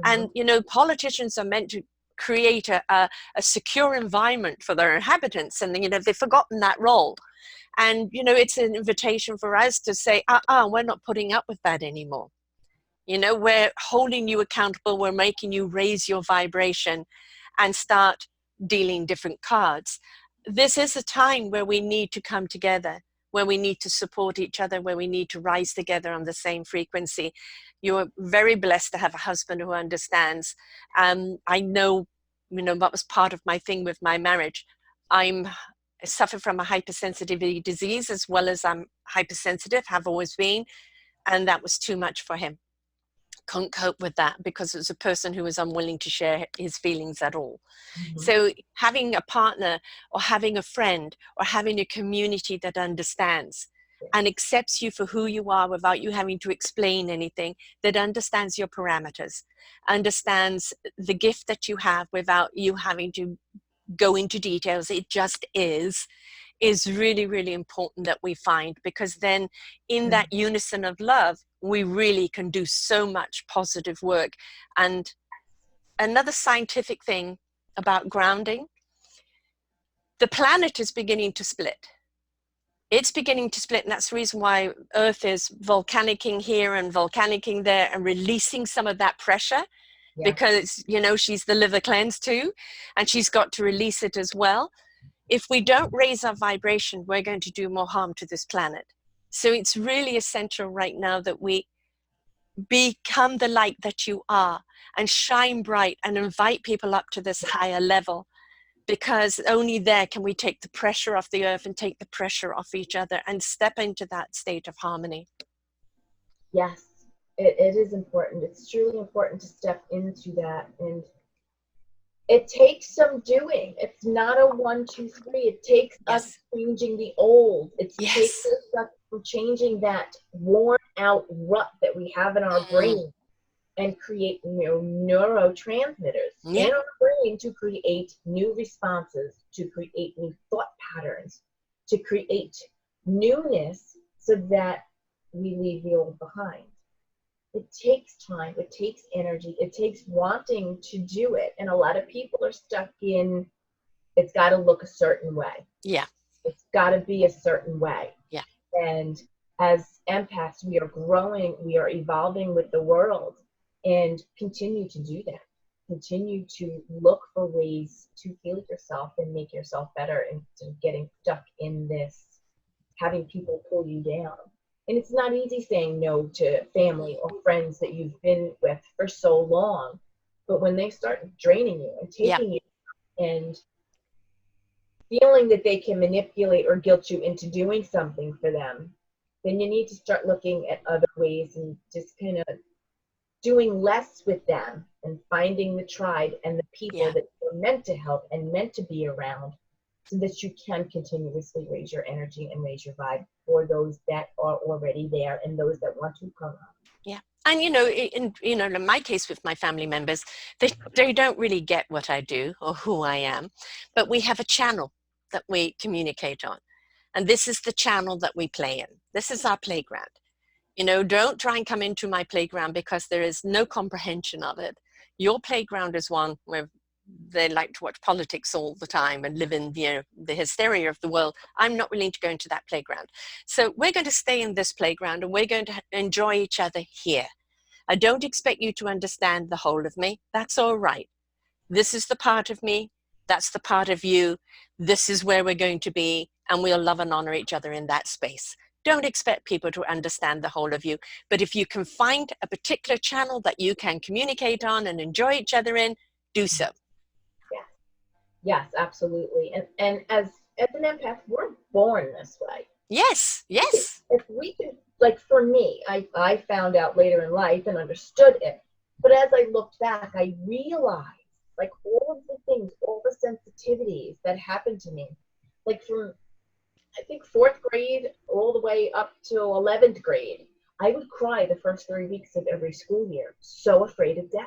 And, politicians are meant to create a secure environment for their inhabitants. And, they've forgotten that role. And, it's an invitation for us to say, we're not putting up with that anymore. We're holding you accountable. We're making you raise your vibration and start dealing different cards. This is a time where we need to come together, where we need to support each other, where we need to rise together on the same frequency. You're very blessed to have a husband who understands. I know, that was part of my thing with my marriage. I suffer from a hypersensitivity disease as well as I'm hypersensitive, have always been, and that was too much for him. couldn't cope with that because it was a person who was unwilling to share his feelings at all. Mm-hmm. So having a partner or having a friend or having a community that understands and accepts you for who you are without you having to explain anything, that understands your parameters, understands the gift that you have without you having to go into details, it just is really, really important that we find, because then in that unison of love, we really can do so much positive work. And another scientific thing about grounding, the planet is beginning to split. It's beginning to split, and that's the reason why Earth is volcanicking here and volcanicking there and releasing some of that pressure, because, you know, she's the liver cleanse too, and she's got to release it as well. If we don't raise our vibration, we're going to do more harm to this planet. So it's really essential right now that we become the light that you are and shine bright and invite people up to this higher level, because only there can we take the pressure off the earth and take the pressure off each other and step into that state of harmony. Yes, it is important. It's truly important to step into that. And it takes some doing. It's not a 1, 2, 3. It takes us changing the old. It takes us from changing that worn out rut that we have in our brain and create neurotransmitters in our brain to create new responses, to create new thought patterns, to create newness so that we leave the old behind. It takes time, it takes energy, it takes wanting to do it. And a lot of people are stuck in, it's got to look a certain way. Yeah. It's got to be a certain way. Yeah. And as empaths, we are growing, we are evolving with the world, and continue to do that. Continue to look for ways to heal yourself and make yourself better instead of getting stuck in this, having people pull you down. And it's not easy saying no to family or friends that you've been with for so long. But when they start draining you and taking you and feeling that they can manipulate or guilt you into doing something for them, then you need to start looking at other ways and just kind of doing less with them and finding the tribe and the people that you're meant to help and meant to be around, so that you can continuously raise your energy and raise your vibe for those that are already there and those that want to come up. Yeah. And, in my case with my family members, they don't really get what I do or who I am, but we have a channel that we communicate on. And this is the channel that we play in. This is our playground. Don't try and come into my playground because there is no comprehension of it. Your playground is one where they like to watch politics all the time and live in the hysteria of the world. I'm not willing to go into that playground. So we're going to stay in this playground and we're going to enjoy each other here. I don't expect you to understand the whole of me. That's all right. This is the part of me. That's the part of you. This is where we're going to be, and we'll love and honor each other in that space. Don't expect people to understand the whole of you. But if you can find a particular channel that you can communicate on and enjoy each other in, do so. Yes, absolutely. And as an empath, we're born this way. Yes. If we can, like for me, I found out later in life and understood it. But as I looked back, I realized like all of the things, all the sensitivities that happened to me, like from, I think, 4th grade all the way up to 11th grade, I would cry the first 3 weeks of every school year, so afraid of death.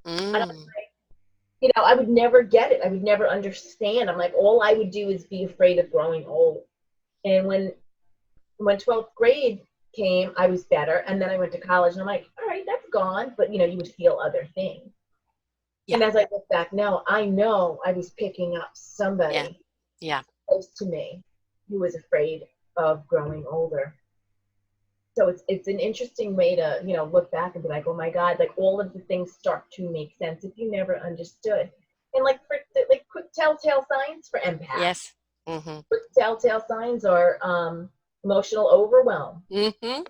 And I was like, I would never get it. I would never understand. I'm like, all I would do is be afraid of growing old. And when 12th grade came, I was better. And then I went to college and I'm like, all right, that's gone. But, you would feel other things. Yeah. And as I look back now, I know I was picking up somebody close to me who was afraid of growing older. So it's an interesting way to, look back and be like, oh my God, like all of the things start to make sense if you never understood. And like quick telltale signs for empaths. Yes. Mm-hmm. Quick telltale signs are emotional overwhelm. Mm-hmm.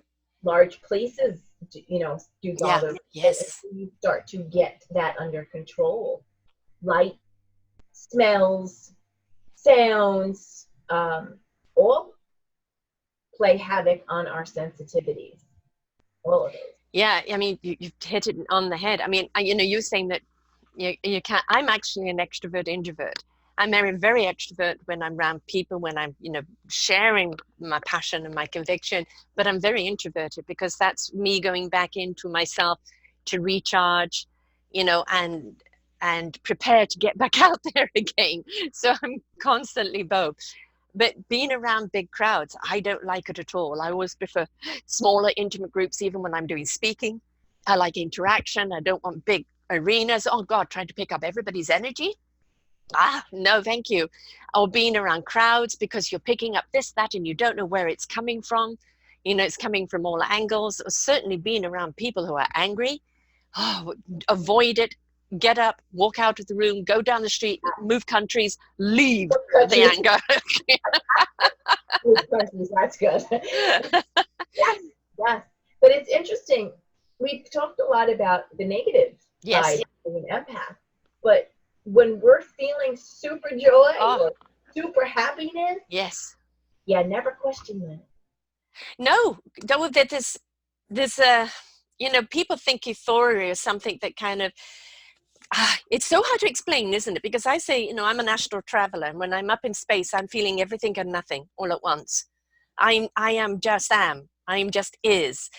Large places, do bother. Yes. And you start to get that under control. Light, smells, sounds, all play havoc on our sensitivities. All of those. Yeah, I mean, you've hit it on the head. I mean, you know, you're saying that you can't. I'm actually an extrovert introvert. I'm very extrovert when I'm around people, when I'm, you know, sharing my passion and my conviction, but I'm very introverted because that's me going back into myself to recharge, you know, and prepare to get back out there again. So I'm constantly both. But being around big crowds, I don't like it at all. I always prefer smaller, intimate groups, even when I'm doing speaking. I like interaction. I don't want big arenas. Oh God, trying to pick up everybody's energy. Ah, no, thank you. Or being around crowds because you're picking up this, that, and you don't know where it's coming from. You know, it's coming from all angles. Or certainly being around people who are angry. Oh, avoid it. Get up, walk out of the room, go down the street, move countries, leave the Countries, anger. countries, that's good. Yes, yes. But it's interesting. We've talked a lot about the negative Yes. side of an empath, but when we're feeling super joy Oh, or super happiness, yes. yeah, never question that. No, though there's a, you know, people think euphoria is something that kind of, it's so hard to explain, isn't it? Because I say, you know, I'm an astral traveler, and when I'm up in space, I'm feeling everything and nothing all at once. I am just am. I am just is.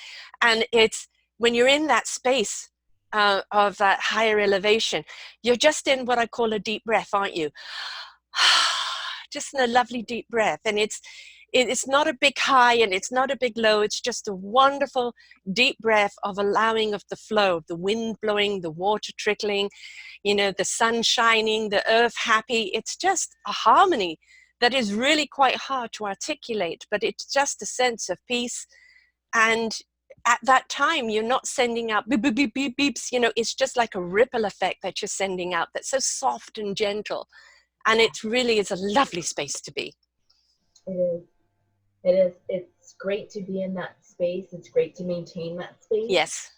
And it's when you're in that space of that higher elevation, you're just in what I call a deep breath, aren't you? Just in a lovely deep breath. And it's not a big high and it's not a big low. It's just a wonderful deep breath of allowing of the flow, of the wind blowing, the water trickling, you know, the sun shining, the earth happy. It's just a harmony that is really quite hard to articulate, but it's just a sense of peace. And at that time, you're not sending out beep, beep, beep, beep, beeps. You know, it's just like a ripple effect that you're sending out that's so soft and gentle. And it really is a lovely space to be. It is. It is. It's great to be in that space. It's great to maintain that space, Yes.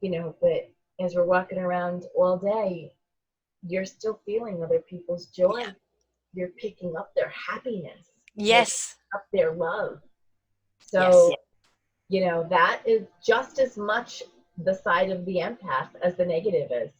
but as we're walking around all day, you're still feeling other people's joy. Yeah. You're picking up their happiness. You're Yes. picking up their love. Yes. So, that is just as much the side of the empath as the negative is.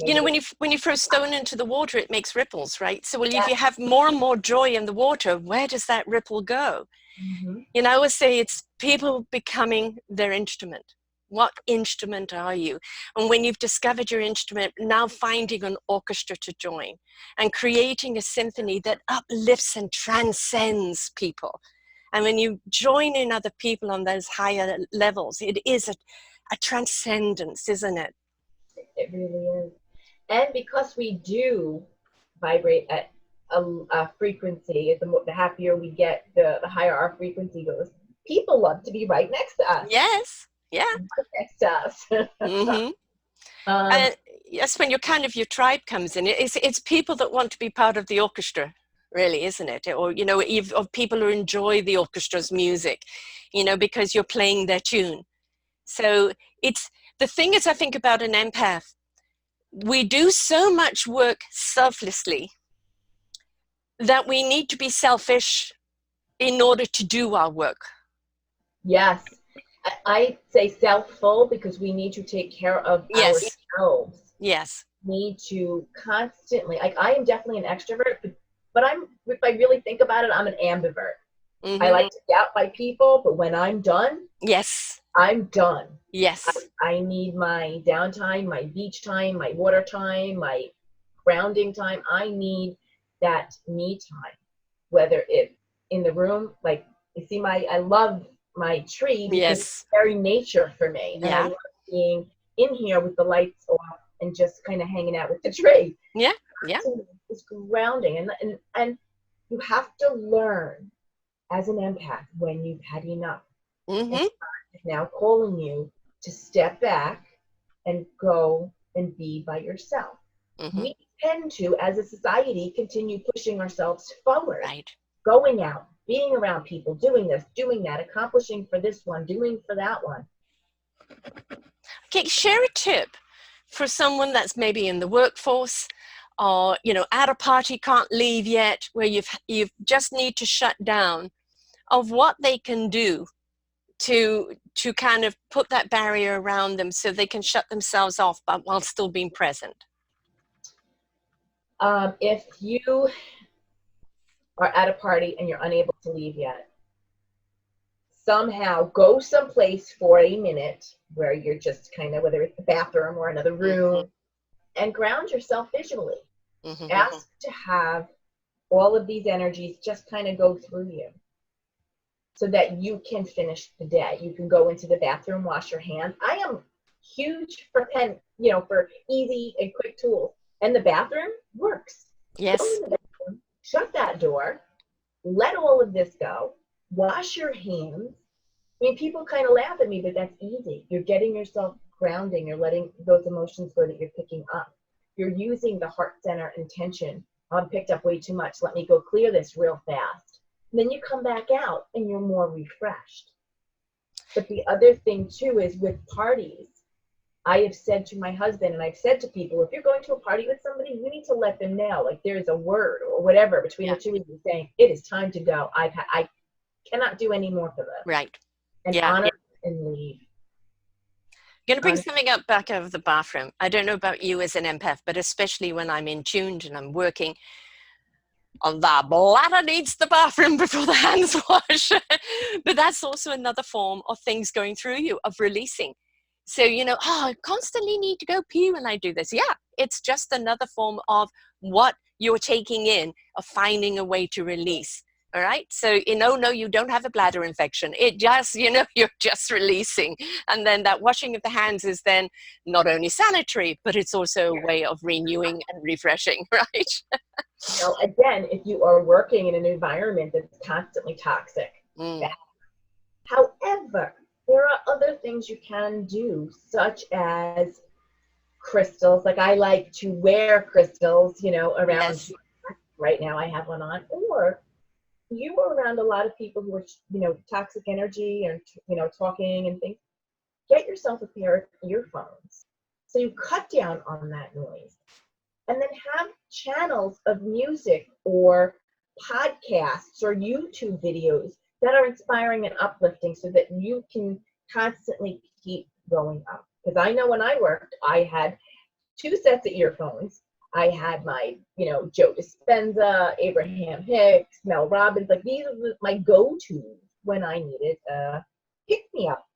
You know, when you throw stone into the water, it makes ripples, right? So, well, if Yeah. you have more and more joy in the water, where does that ripple go? Mm-hmm. You know, I always say it's people becoming their instrument. What instrument are you? And when you've discovered your instrument, now finding an orchestra to join and creating a symphony that uplifts and transcends people. And when you join in other people on those higher levels, it is a transcendence, isn't it? It really is. And because we do vibrate at a frequency, the happier we get, the higher our frequency goes. People love to be right next to us. Yes. Yeah. Right next to us. Mm-hmm. um, And that's when your tribe comes in. It's people that want to be part of the orchestra, really, isn't it? Or, you know, or people who enjoy the orchestra's music, you know, because you're playing their tune. So it's the thing is, I think about an empath, we do so much work selflessly that we need to be selfish in order to do our work. yes. I say self-full because we need to take care of Yes. ourselves. Yes. Need to constantly, like, I am definitely an extrovert, but if I really think about it, I'm an ambivert. Mm-hmm. I like to be out by people, but when I'm done, Yes. I'm done. Yes. I need my downtime, my beach time, my water time, my grounding time. I need that me time, whether it's in the room, like you see I love my tree because it's Yes. very nature for me. And I Yeah. love being in here with the lights off and just kind of hanging out with the tree. Yeah. Yeah. It's grounding. And you have to learn as an empath when you've had enough. Mm-hmm. Now calling you to step back and go and be by yourself. Mm-hmm. We tend to, as a society, continue pushing ourselves forward, Right. going out, being around people, doing this, doing that, accomplishing for this one, doing for that one. Okay, share a tip for someone that's maybe in the workforce or, you know, at a party, can't leave yet, where you've just need to shut down, of what they can do to kind of put that barrier around them so they can shut themselves off, but while still being present? If you are at a party and you're unable to leave yet, somehow go someplace for a minute where you're just kind of, whether it's the bathroom or another room, and ground yourself visually. Ask to have all of these energies just kind of go through you so that you can finish the day. You can go into the bathroom, wash your hands. I am huge for for easy and quick tools. And the bathroom works. Yes. Go in the bathroom, shut that door, let all of this go, wash your hands. I mean, people kind of laugh at me, but that's easy. You're getting yourself grounding. You're letting those emotions go that you're picking up. You're using the heart center intention. I've picked up way too much. Let me go clear this real fast. And then you come back out and you're more refreshed. But the other thing too is with parties, I have said to my husband and I've said to people, if you're going to a party with somebody, you need to let them know, like there's a word or whatever between the two of you saying, it is time to go. I cannot do any more for this. Right. And honor and leave. I'm going to bring something up back out of the bathroom. I don't know about you as an empath, but especially when I'm in tuned and I'm working, the bladder needs the bathroom before the hands wash. But that's also another form of things going through you, of releasing. So, I constantly need to go pee when I do this. Yeah, it's just another form of what you're taking in, of finding a way to release. All right. So, no, you don't have a bladder infection. It just, you're just releasing. And then that washing of the hands is then not only sanitary, but it's also a way of renewing and refreshing, right? Again, if you are working in an environment that's constantly toxic. However, there are other things you can do, such as crystals. Like I like to wear crystals, around. Yes. Right now I have one on. Or you are around a lot of people who are, toxic energy and, talking and things. Get yourself a pair of earphones. So you cut down on that noise. And then have channels of music or podcasts or YouTube videos that are inspiring and uplifting so that you can constantly keep going up. Because I know when I worked, I had 2 sets of earphones. I had my, Joe Dispenza, Abraham Hicks, Mel Robbins. Like these are my go-tos when I needed a pick-me-up.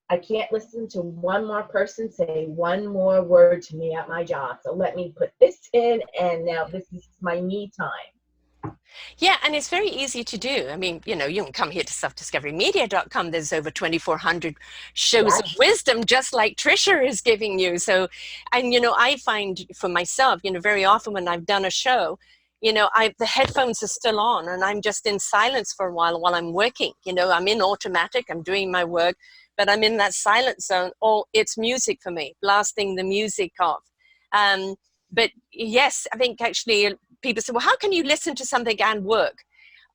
I can't listen to one more person say one more word to me at my job. So let me put this in, and now this is my me time. Yeah, and it's very easy to do. I mean, you can come here to selfdiscoverymedia.com. There's over 2,400 shows of wisdom, just like Tricia is giving you. So, and, I find for myself, very often when I've done a show, the headphones are still on and I'm just in silence for a while I'm working. I'm in automatic, I'm doing my work, but I'm in that silent zone, or it's music for me, blasting the music off. But yes, I think actually people say, well, how can you listen to something and work?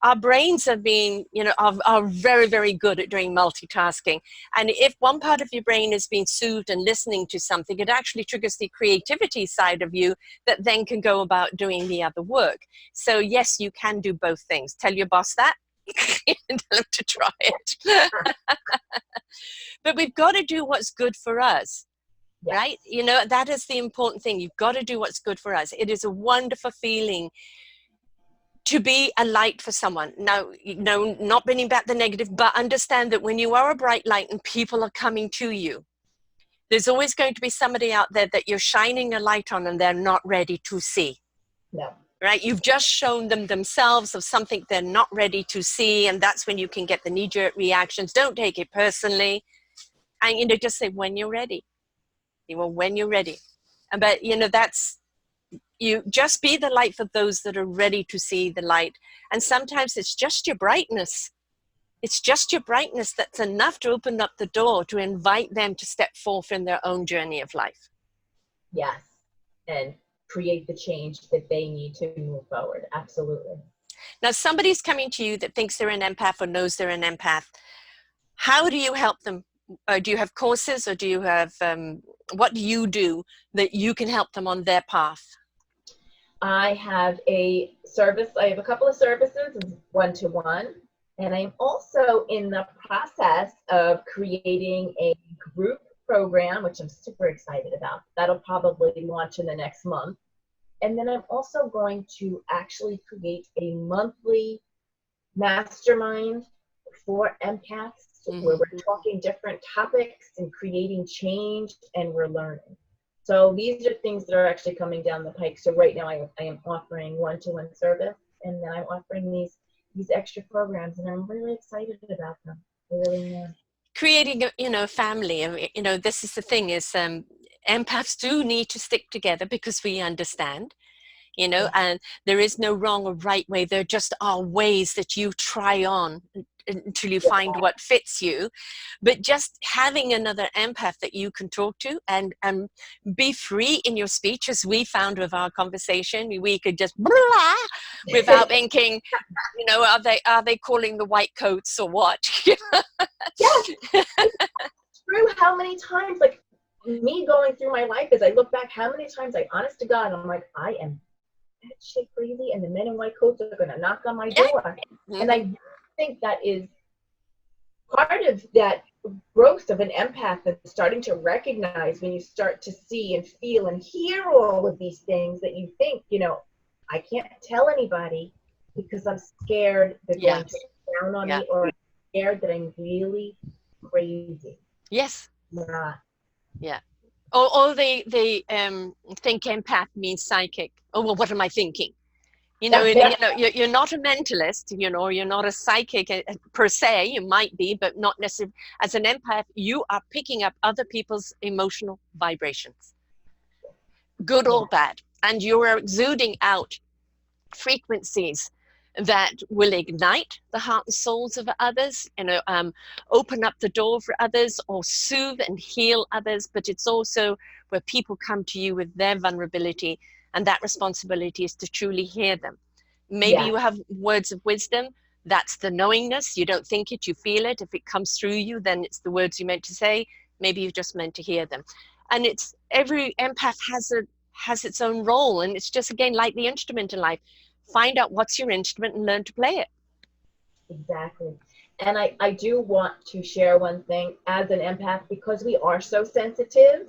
Our brains have been, are very, very good at doing multitasking. And if one part of your brain is being soothed and listening to something, it actually triggers the creativity side of you that then can go about doing the other work. So yes, you can do both things. Tell your boss that. Tell him to try it. But we've got to do what's good for us. Yes. Right? That is the important thing. You've got to do what's good for us. It is a wonderful feeling to be a light for someone. Now, not bringing back the negative, but understand that when you are a bright light and people are coming to you, there's always going to be somebody out there that you're shining a light on and they're not ready to see. No. Right? You've just shown them themselves of something they're not ready to see. And that's when you can get the knee-jerk reactions. Don't take it personally. And, just say, when you're ready. When you're ready. But, that's, you just be the light for those that are ready to see the light. And sometimes it's just your brightness. It's just your brightness that's enough to open up the door to invite them to step forth in their own journey of life. Yes. And create the change that they need to move forward. Absolutely. Now, somebody's coming to you that thinks they're an empath or knows they're an empath. How do you help them? Do you have courses, or do you have, what do you do that you can help them on their path? I have a service. I have a couple of services, one-to-one, And I'm also in the process of creating a group program, which I'm super excited about. That'll probably launch in the next month. And then I'm also going to actually create a monthly mastermind for empaths where we're talking different topics and creating change, and we're learning. So these are things that are actually coming down the pike. So right now I am offering one-to-one service, and then I'm offering these extra programs, and I'm really excited about them. I really am. Creating a family. This is the thing is, empaths do need to stick together because we understand, and there is no wrong or right way. There just are ways that you try on until you find what fits you. But just having another empath that you can talk to and be free in your speech, as we found with our conversation, we could just blah without thinking, are they calling the white coats or what? Yes, it's true. How many times, like me going through my life, as I look back, how many times honest to God, I'm like, I am that shit crazy, and the men in white coats are gonna knock on my door. And I think that is part of that growth of an empath, and starting to recognize when you start to see and feel and hear all of these things that you think, I can't tell anybody because I'm scared they're going to look down on me, or I'm scared that I'm really crazy. Yes. Yeah. Yeah. Or they think empath means psychic. Oh, well, what am I thinking? You're not a mentalist, you're not a psychic per se. You might be, but not necessarily. As an empath, you are picking up other people's emotional vibrations, good or bad, and you're exuding out frequencies that will ignite the heart and souls of others, open up the door for others, or soothe and heal others. But it's also where people come to you with their vulnerability, and that responsibility is to truly hear them. Maybe you have words of wisdom. That's the knowingness. You don't think it, you feel it. If it comes through you, then it's the words you meant to say. Maybe you just meant to hear them. And it's every empath has its own role, and it's just, again, like the instrument in life. Find out what's your instrument and learn to play it. Exactly. And I do want to share one thing as an empath, because we are so sensitive.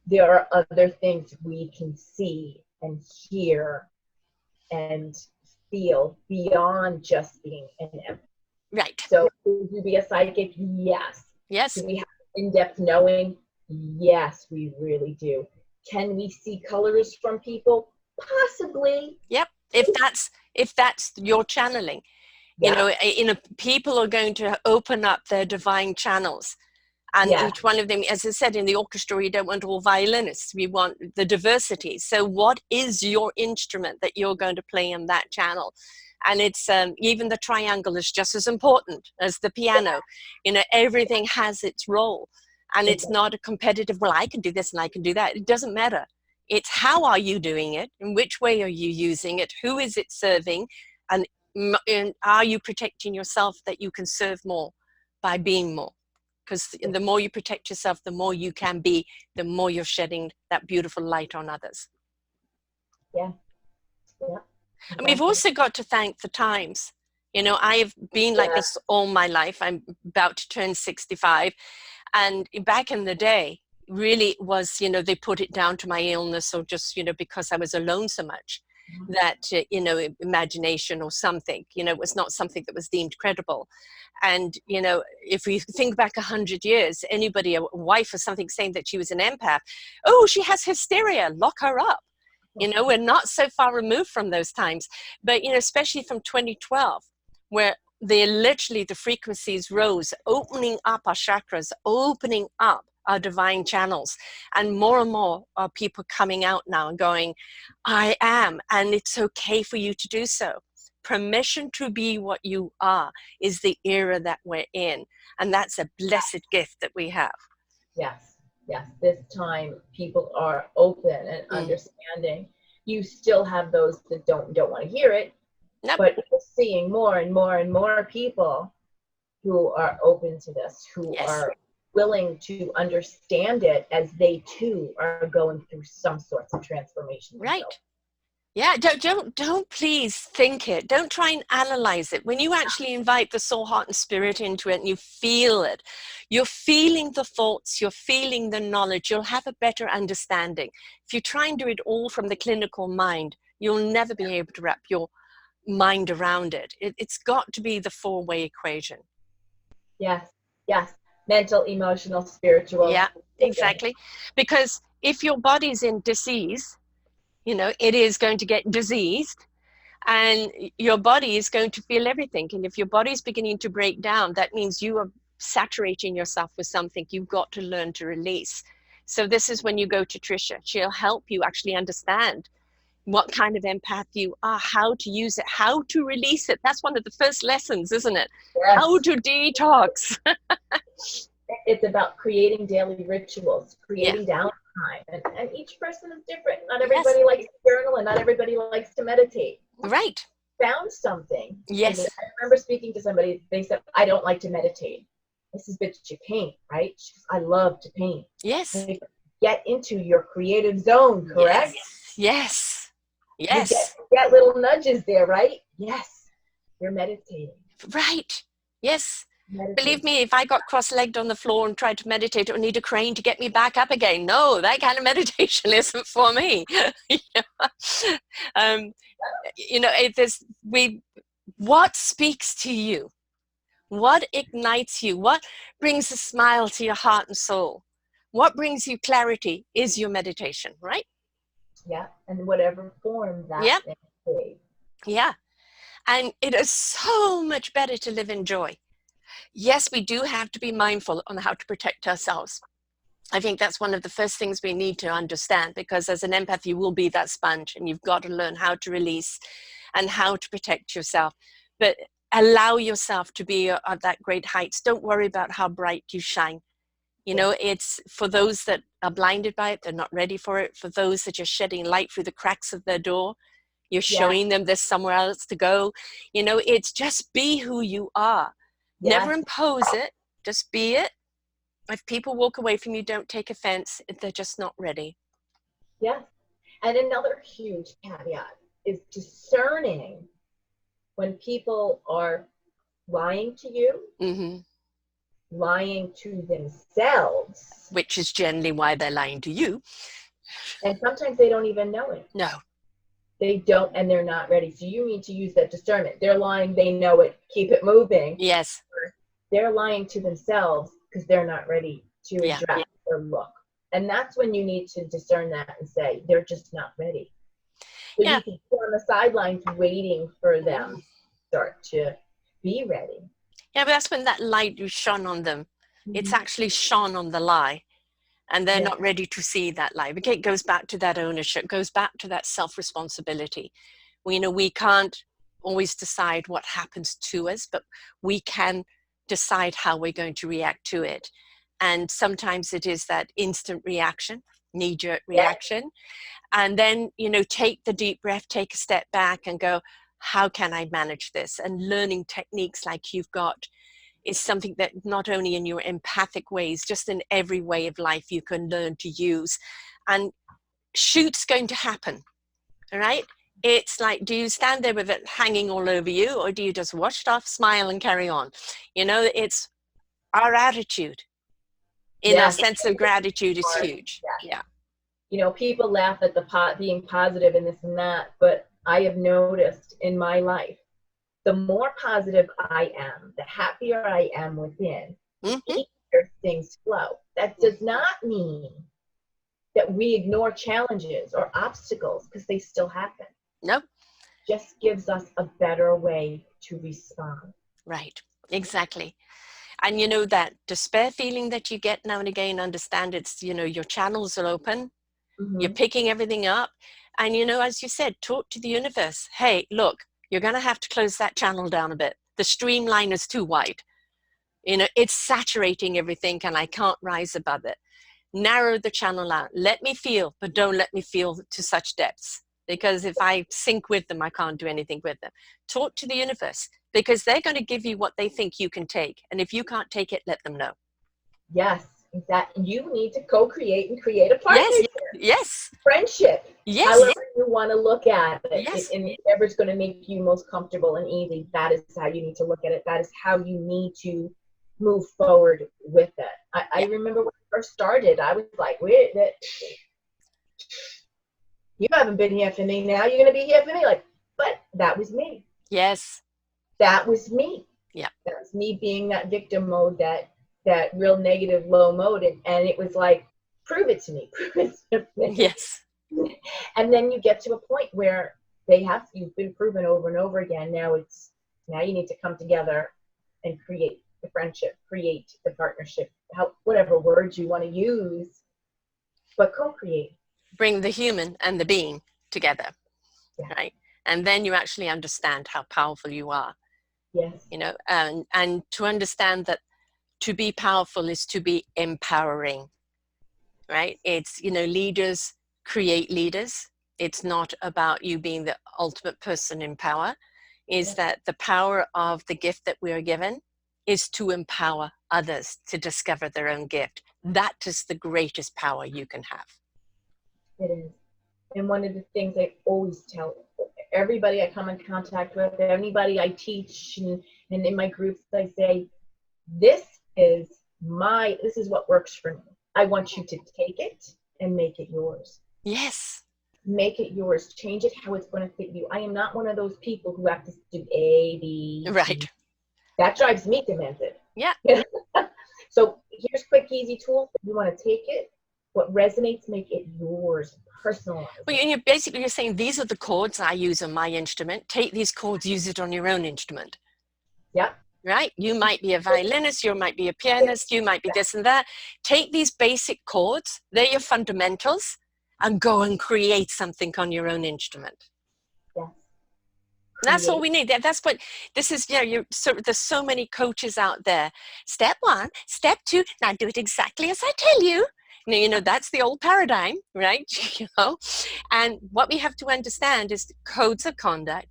There are other things we can see and hear and feel beyond just being an empath. Right. So could you be a psychic? Yes. Yes. Do we have in-depth knowing? Yes, we really do. Can we see colors from people? Possibly. Yep. If that's your channeling. People are going to open up their divine channels, and each one of them, as I said, in the orchestra, you don't want all violinists. We want the diversity. So what is your instrument that you're going to play in that channel? And it's even the triangle is just as important as the piano. Everything has its role, and it's not a competitive, well, I can do this and I can do that. It doesn't matter. It's how are you doing it? In which way are you using it? Who is it serving? And are you protecting yourself that you can serve more by being more? Because the more you protect yourself, the more you can be, the more you're shedding that beautiful light on others. Yeah. And we've also got to thank the times. I have been like this all my life. I'm about to turn 65. And back in the day, really it was, they put it down to my illness, or just, because I was alone so much, that, imagination or something, it was not something that was deemed credible. And, if we think back 100 years, anybody, a wife or something, saying that she was an empath, oh, she has hysteria, lock her up. We're not so far removed from those times. But, especially from 2012, where the frequencies rose, opening up our chakras, opening up our divine channels, and more are people coming out now and going, I am, and it's okay for you to do so. Permission to be what you are is the era that we're in, and that's a blessed gift that we have. Yes. This time people are open and understanding. You still have those that don't want to hear it. But we're seeing more and more and more people who are open to this, who are willing to understand it, as they too are going through some sorts of transformation. Right. Yeah, don't please think it. Don't try and analyze it. When you actually invite the soul, heart, and spirit into it and you feel it, you're feeling the thoughts, you're feeling the knowledge, you'll have a better understanding. If you try and do it all from the clinical mind, you'll never be able to wrap your mind around it. It's got to be the four-way equation. Yes, yes. Mental, emotional, spiritual. Yeah, exactly. Because if your body's in disease, it is going to get diseased, and your body is going to feel everything. And if your body's beginning to break down, that means you are saturating yourself with something you've got to learn to release. So this is when you go to Tricia. She'll help you actually understand what kind of empath you are, how to use it, how to release it. That's one of the first lessons, isn't it? Yes. How to detox. It's about creating daily rituals, creating downtime. And each person is different. Not everybody likes to journal, and not everybody likes to meditate. Right. Found something. Yes. I remember speaking to somebody, they said, I don't like to meditate. I said, but you paint, right? She says, I love to paint. Yes. Get into your creative zone, correct? Yes. You get little nudges there, right? Yes. You're meditating. Right. Yes. Believe me, if I got cross-legged on the floor and tried to meditate, I would need a crane to get me back up again. No, that kind of meditation isn't for me. What speaks to you? What ignites you? What brings a smile to your heart and soul? What brings you clarity is your meditation, right? Yeah, and whatever form that takes. Yeah, and it is so much better to live in joy. Yes, we do have to be mindful on how to protect ourselves. I think that's one of the first things we need to understand, because as an empath, you will be that sponge, and you've got to learn how to release and how to protect yourself. But allow yourself to be at that great heights. Don't worry about how bright you shine. It's for those that are blinded by it, they're not ready for it. For those that are shedding light through the cracks of their door, you're showing them there's somewhere else to go. It's just be who you are. Never impose it, just be it. If people walk away from you, don't take offense if they're just not ready. Yes. And another huge caveat is discerning when people are lying to you, lying to themselves. Which is generally why they're lying to you. And sometimes they don't even know it. No. They don't, and they're not ready. So you need to use that discernment. They're lying, they know it, keep it moving. Yes. They're lying to themselves because they're not ready to address or look. And that's when you need to discern that and say, they're just not ready. So you can be on the sidelines waiting for them to start to be ready. Yeah, but that's when that light you shone on them. It's actually shone on the lie. And they're not ready to see that lie. It goes back to that ownership, goes back to that self-responsibility. We can't always decide what happens to us, but we can decide how we're going to react to it. And sometimes it is that instant reaction, knee-jerk reaction. And then, take the deep breath, take a step back and go, how can I manage this? And learning techniques like you've got is something that not only in your empathic ways, just in every way of life you can learn to use. And shoot's going to happen, all right? It's like, do you stand there with it hanging all over you, or do you just wash it off, smile, and carry on? It's our attitude in our sense of gratitude is huge. Yeah. People laugh at the being positive and this and that, but I have noticed in my life, the more positive I am, the happier I am within, the easier things flow. That does not mean that we ignore challenges or obstacles, because they still happen. Nope. Just gives us a better way to respond. Right, exactly. And that despair feeling that you get now and again, understand it's, your channels are open, you're picking everything up. And, as you said, talk to the universe. Hey, look, you're going to have to close that channel down a bit. The streamline is too wide. It's saturating everything and I can't rise above it. Narrow the channel out. Let me feel, but don't let me feel to such depths. Because if I sink with them, I can't do anything with them. Talk to the universe, because they're going to give you what they think you can take. And if you can't take it, let them know. Yes. That you need to co-create and create a Yes, partnership, yes, friendship, yes, however you want to look at it, yes, and whatever's going to make you most comfortable and easy, that is how you need to look at it. That is how you need to move forward with it. I yeah, remember when I first started, I was like, wait, you haven't been here for me, now you're going to be here for me. Like, but that was me. yes, That was me. yeah, That was me being that victim mode, that real negative low mode. And it was like, prove it to me, prove it to me. yes, And then you get to a point where you've been proven over and over again. Now you need to come together and create the friendship, create the partnership, whatever words you want to use, but co-create. bring the human and the being together, Yeah. right? And then you actually understand how powerful you are, Yes. you know, and to understand that to be powerful is to be empowering, right? It's, you know, leaders create leaders. It's not about you being the ultimate person in power. Is that the power of the gift that we are given is to empower others to discover their own gift. That is the greatest power you can have. It is. And one of the things I always tell everybody I come in contact with, anybody I teach, and in my groups, I say, this is what works for me. I want you to take it and make it yours. Yes. Make it yours. Change it how it's going to fit you. I am not one of those people who have to do A, B, Right. C. That drives me demented. Yeah. So here's quick, easy tools. If you want to take it, what resonates, make it yours, personalize. Well, and you're saying these are the chords I use on my instrument. Take these chords, use it on your own instrument. Yeah. Right? You might be a violinist, you might be a pianist, you might be this and that. Take these basic chords, they're your fundamentals, and go and create something on your own instrument. Yes. That's all we need. That's what this is. There's so many coaches out there. Step 1, step 2. Now do it exactly as I tell you. You know that's the old paradigm, right? And what we have to understand is codes of conduct.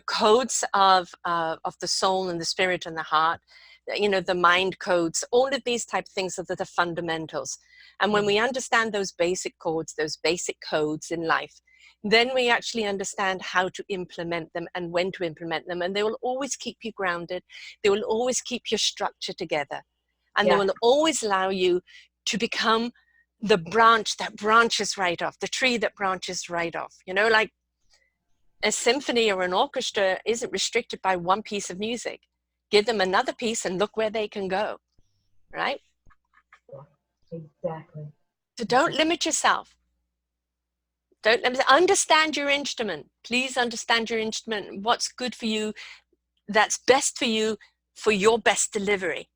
Codes of the soul and the spirit and the heart. The mind codes. All of these type of things are the fundamentals. And when we understand those basic codes, those basic codes in life, then we actually understand how to implement them and when to implement them. And they will always keep you grounded. They will always keep your structure together. And they will always allow you to become the branch that branches right off, the tree that branches right off. Like a symphony or an orchestra isn't restricted by one piece of music. Give them another piece and look where they can go, right? Exactly. So don't limit yourself. Understand your instrument. Please understand your instrument. What's good for you, that's best for you for your best delivery.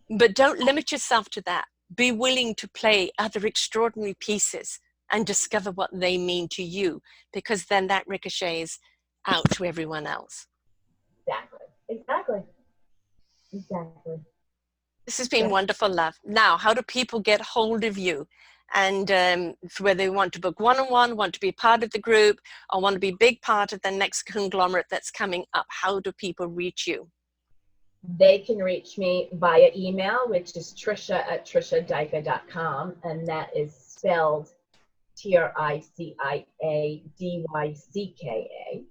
But don't limit yourself to that. Be willing to play other extraordinary pieces and discover what they mean to you, because then that ricochets out to everyone else. Exactly. This has been wonderful, love. Now, how do people get hold of you? And whether they want to book one-on-one, want to be part of the group, or want to be a big part of the next conglomerate that's coming up, how do people reach you? They can reach me via email, which is Tricia@TriciaDycka.com, and that is spelled TRICIADYCKA.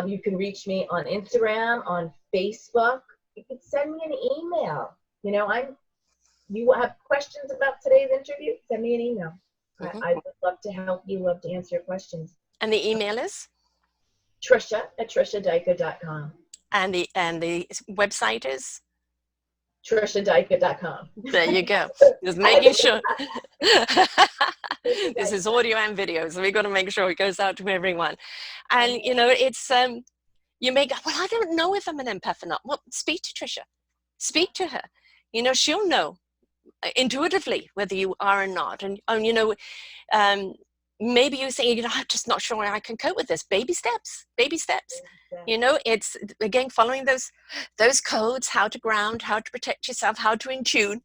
You can reach me on Instagram, on Facebook. You can send me an email. You have questions about today's interview? Send me an email. Mm-hmm. I would love to help you, love to answer your questions. And the email is? Tricia@TriciaDycka.com. And the website is? TriciaDycka.com. There you go. Just making sure. This is audio and video, so we've got to make sure it goes out to everyone. And, it's, you may go, well, I don't know if I'm an empath or not. Well, speak to Tricia. Speak to her. She'll know intuitively whether you are or not. And maybe you say, I'm just not sure I can cope with this. Baby steps. It's again following those codes, how to ground, how to protect yourself, how to in tune.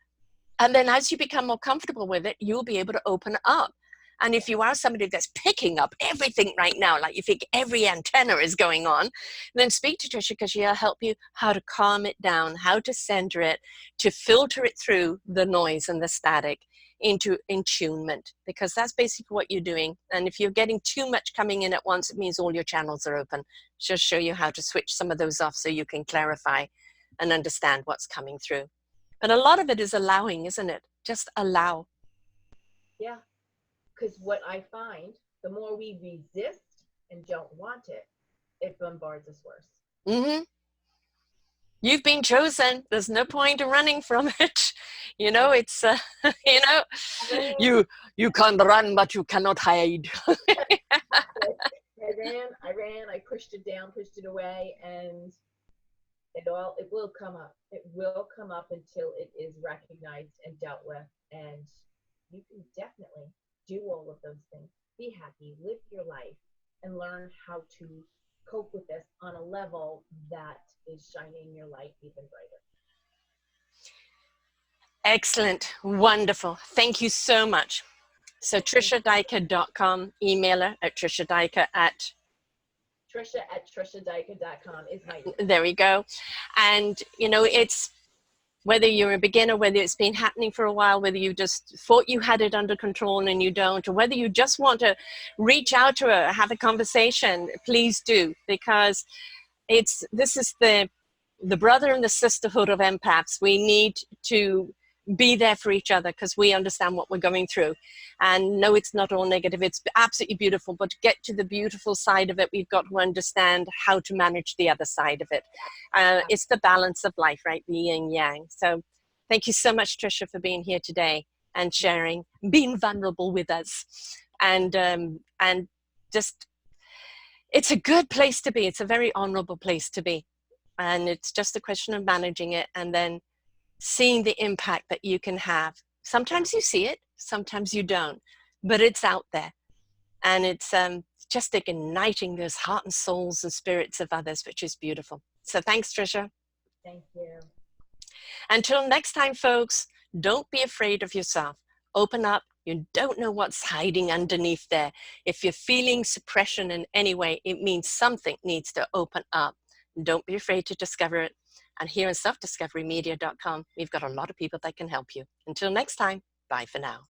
And then as you become more comfortable with it, you'll be able to open up And if you are somebody that's picking up everything right now, like you think every antenna is going on, then speak to Tricia, because she'll help you how to calm it down, how to center it, to filter it through the noise and the static into attunement, because that's basically what you're doing. And if you're getting too much coming in at once, it means all your channels are open. She'll show you how to switch some of those off so you can clarify and understand what's coming through. But a lot of it is allowing, isn't it? Just allow. Yeah, because what I find, the more we resist and don't want it, it bombards us worse. Mm-hmm. You've been chosen. There's no point in running from it. You know, it's, you know, you can run, but you cannot hide. I ran, I pushed it down, pushed it away, and it will come up. It will come up until it is recognized and dealt with. And you can definitely do all of those things. Be happy, live your life, and learn how to cope with this on a level that is shining your light even brighter. Excellent. Wonderful. Thank you so much. So triciadycka.com, email her at triciadycka at Tricia@triciadycka.com is my email. There we go. And, you know, it's whether you're a beginner, whether it's been happening for a while, whether you just thought you had it under control and you don't, or whether you just want to reach out to her, have a conversation, please do, because this is the brother and the sisterhood of empaths. We need to be there for each other because we understand what we're going through. And no, it's not all negative. It's absolutely beautiful. But to get to the beautiful side of it, we've got to understand how to manage the other side of it. It's the balance of life, right? The yin yang. So thank you so much, Tricia, for being here today and sharing, being vulnerable with us. And just, it's a good place to be. It's a very honorable place to be. And it's just a question of managing it and then seeing the impact that you can have. Sometimes you see it, sometimes you don't, but it's out there. And it's just igniting those heart and souls and spirits of others, which is beautiful. So thanks, Tricia. Thank you. Until next time, folks, don't be afraid of yourself. Open up. You don't know what's hiding underneath there. If you're feeling suppression in any way, it means something needs to open up. Don't be afraid to discover it. And here on selfdiscoverymedia.com, we've got a lot of people that can help you. Until next time, bye for now.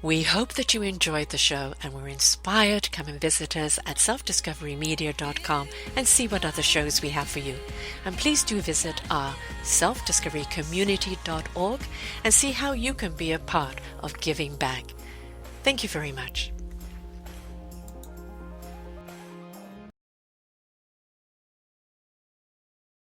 We hope that you enjoyed the show and were inspired to come and visit us at selfdiscoverymedia.com and see what other shows we have for you. And please do visit our selfdiscoverycommunity.org and see how you can be a part of giving back. Thank you very much.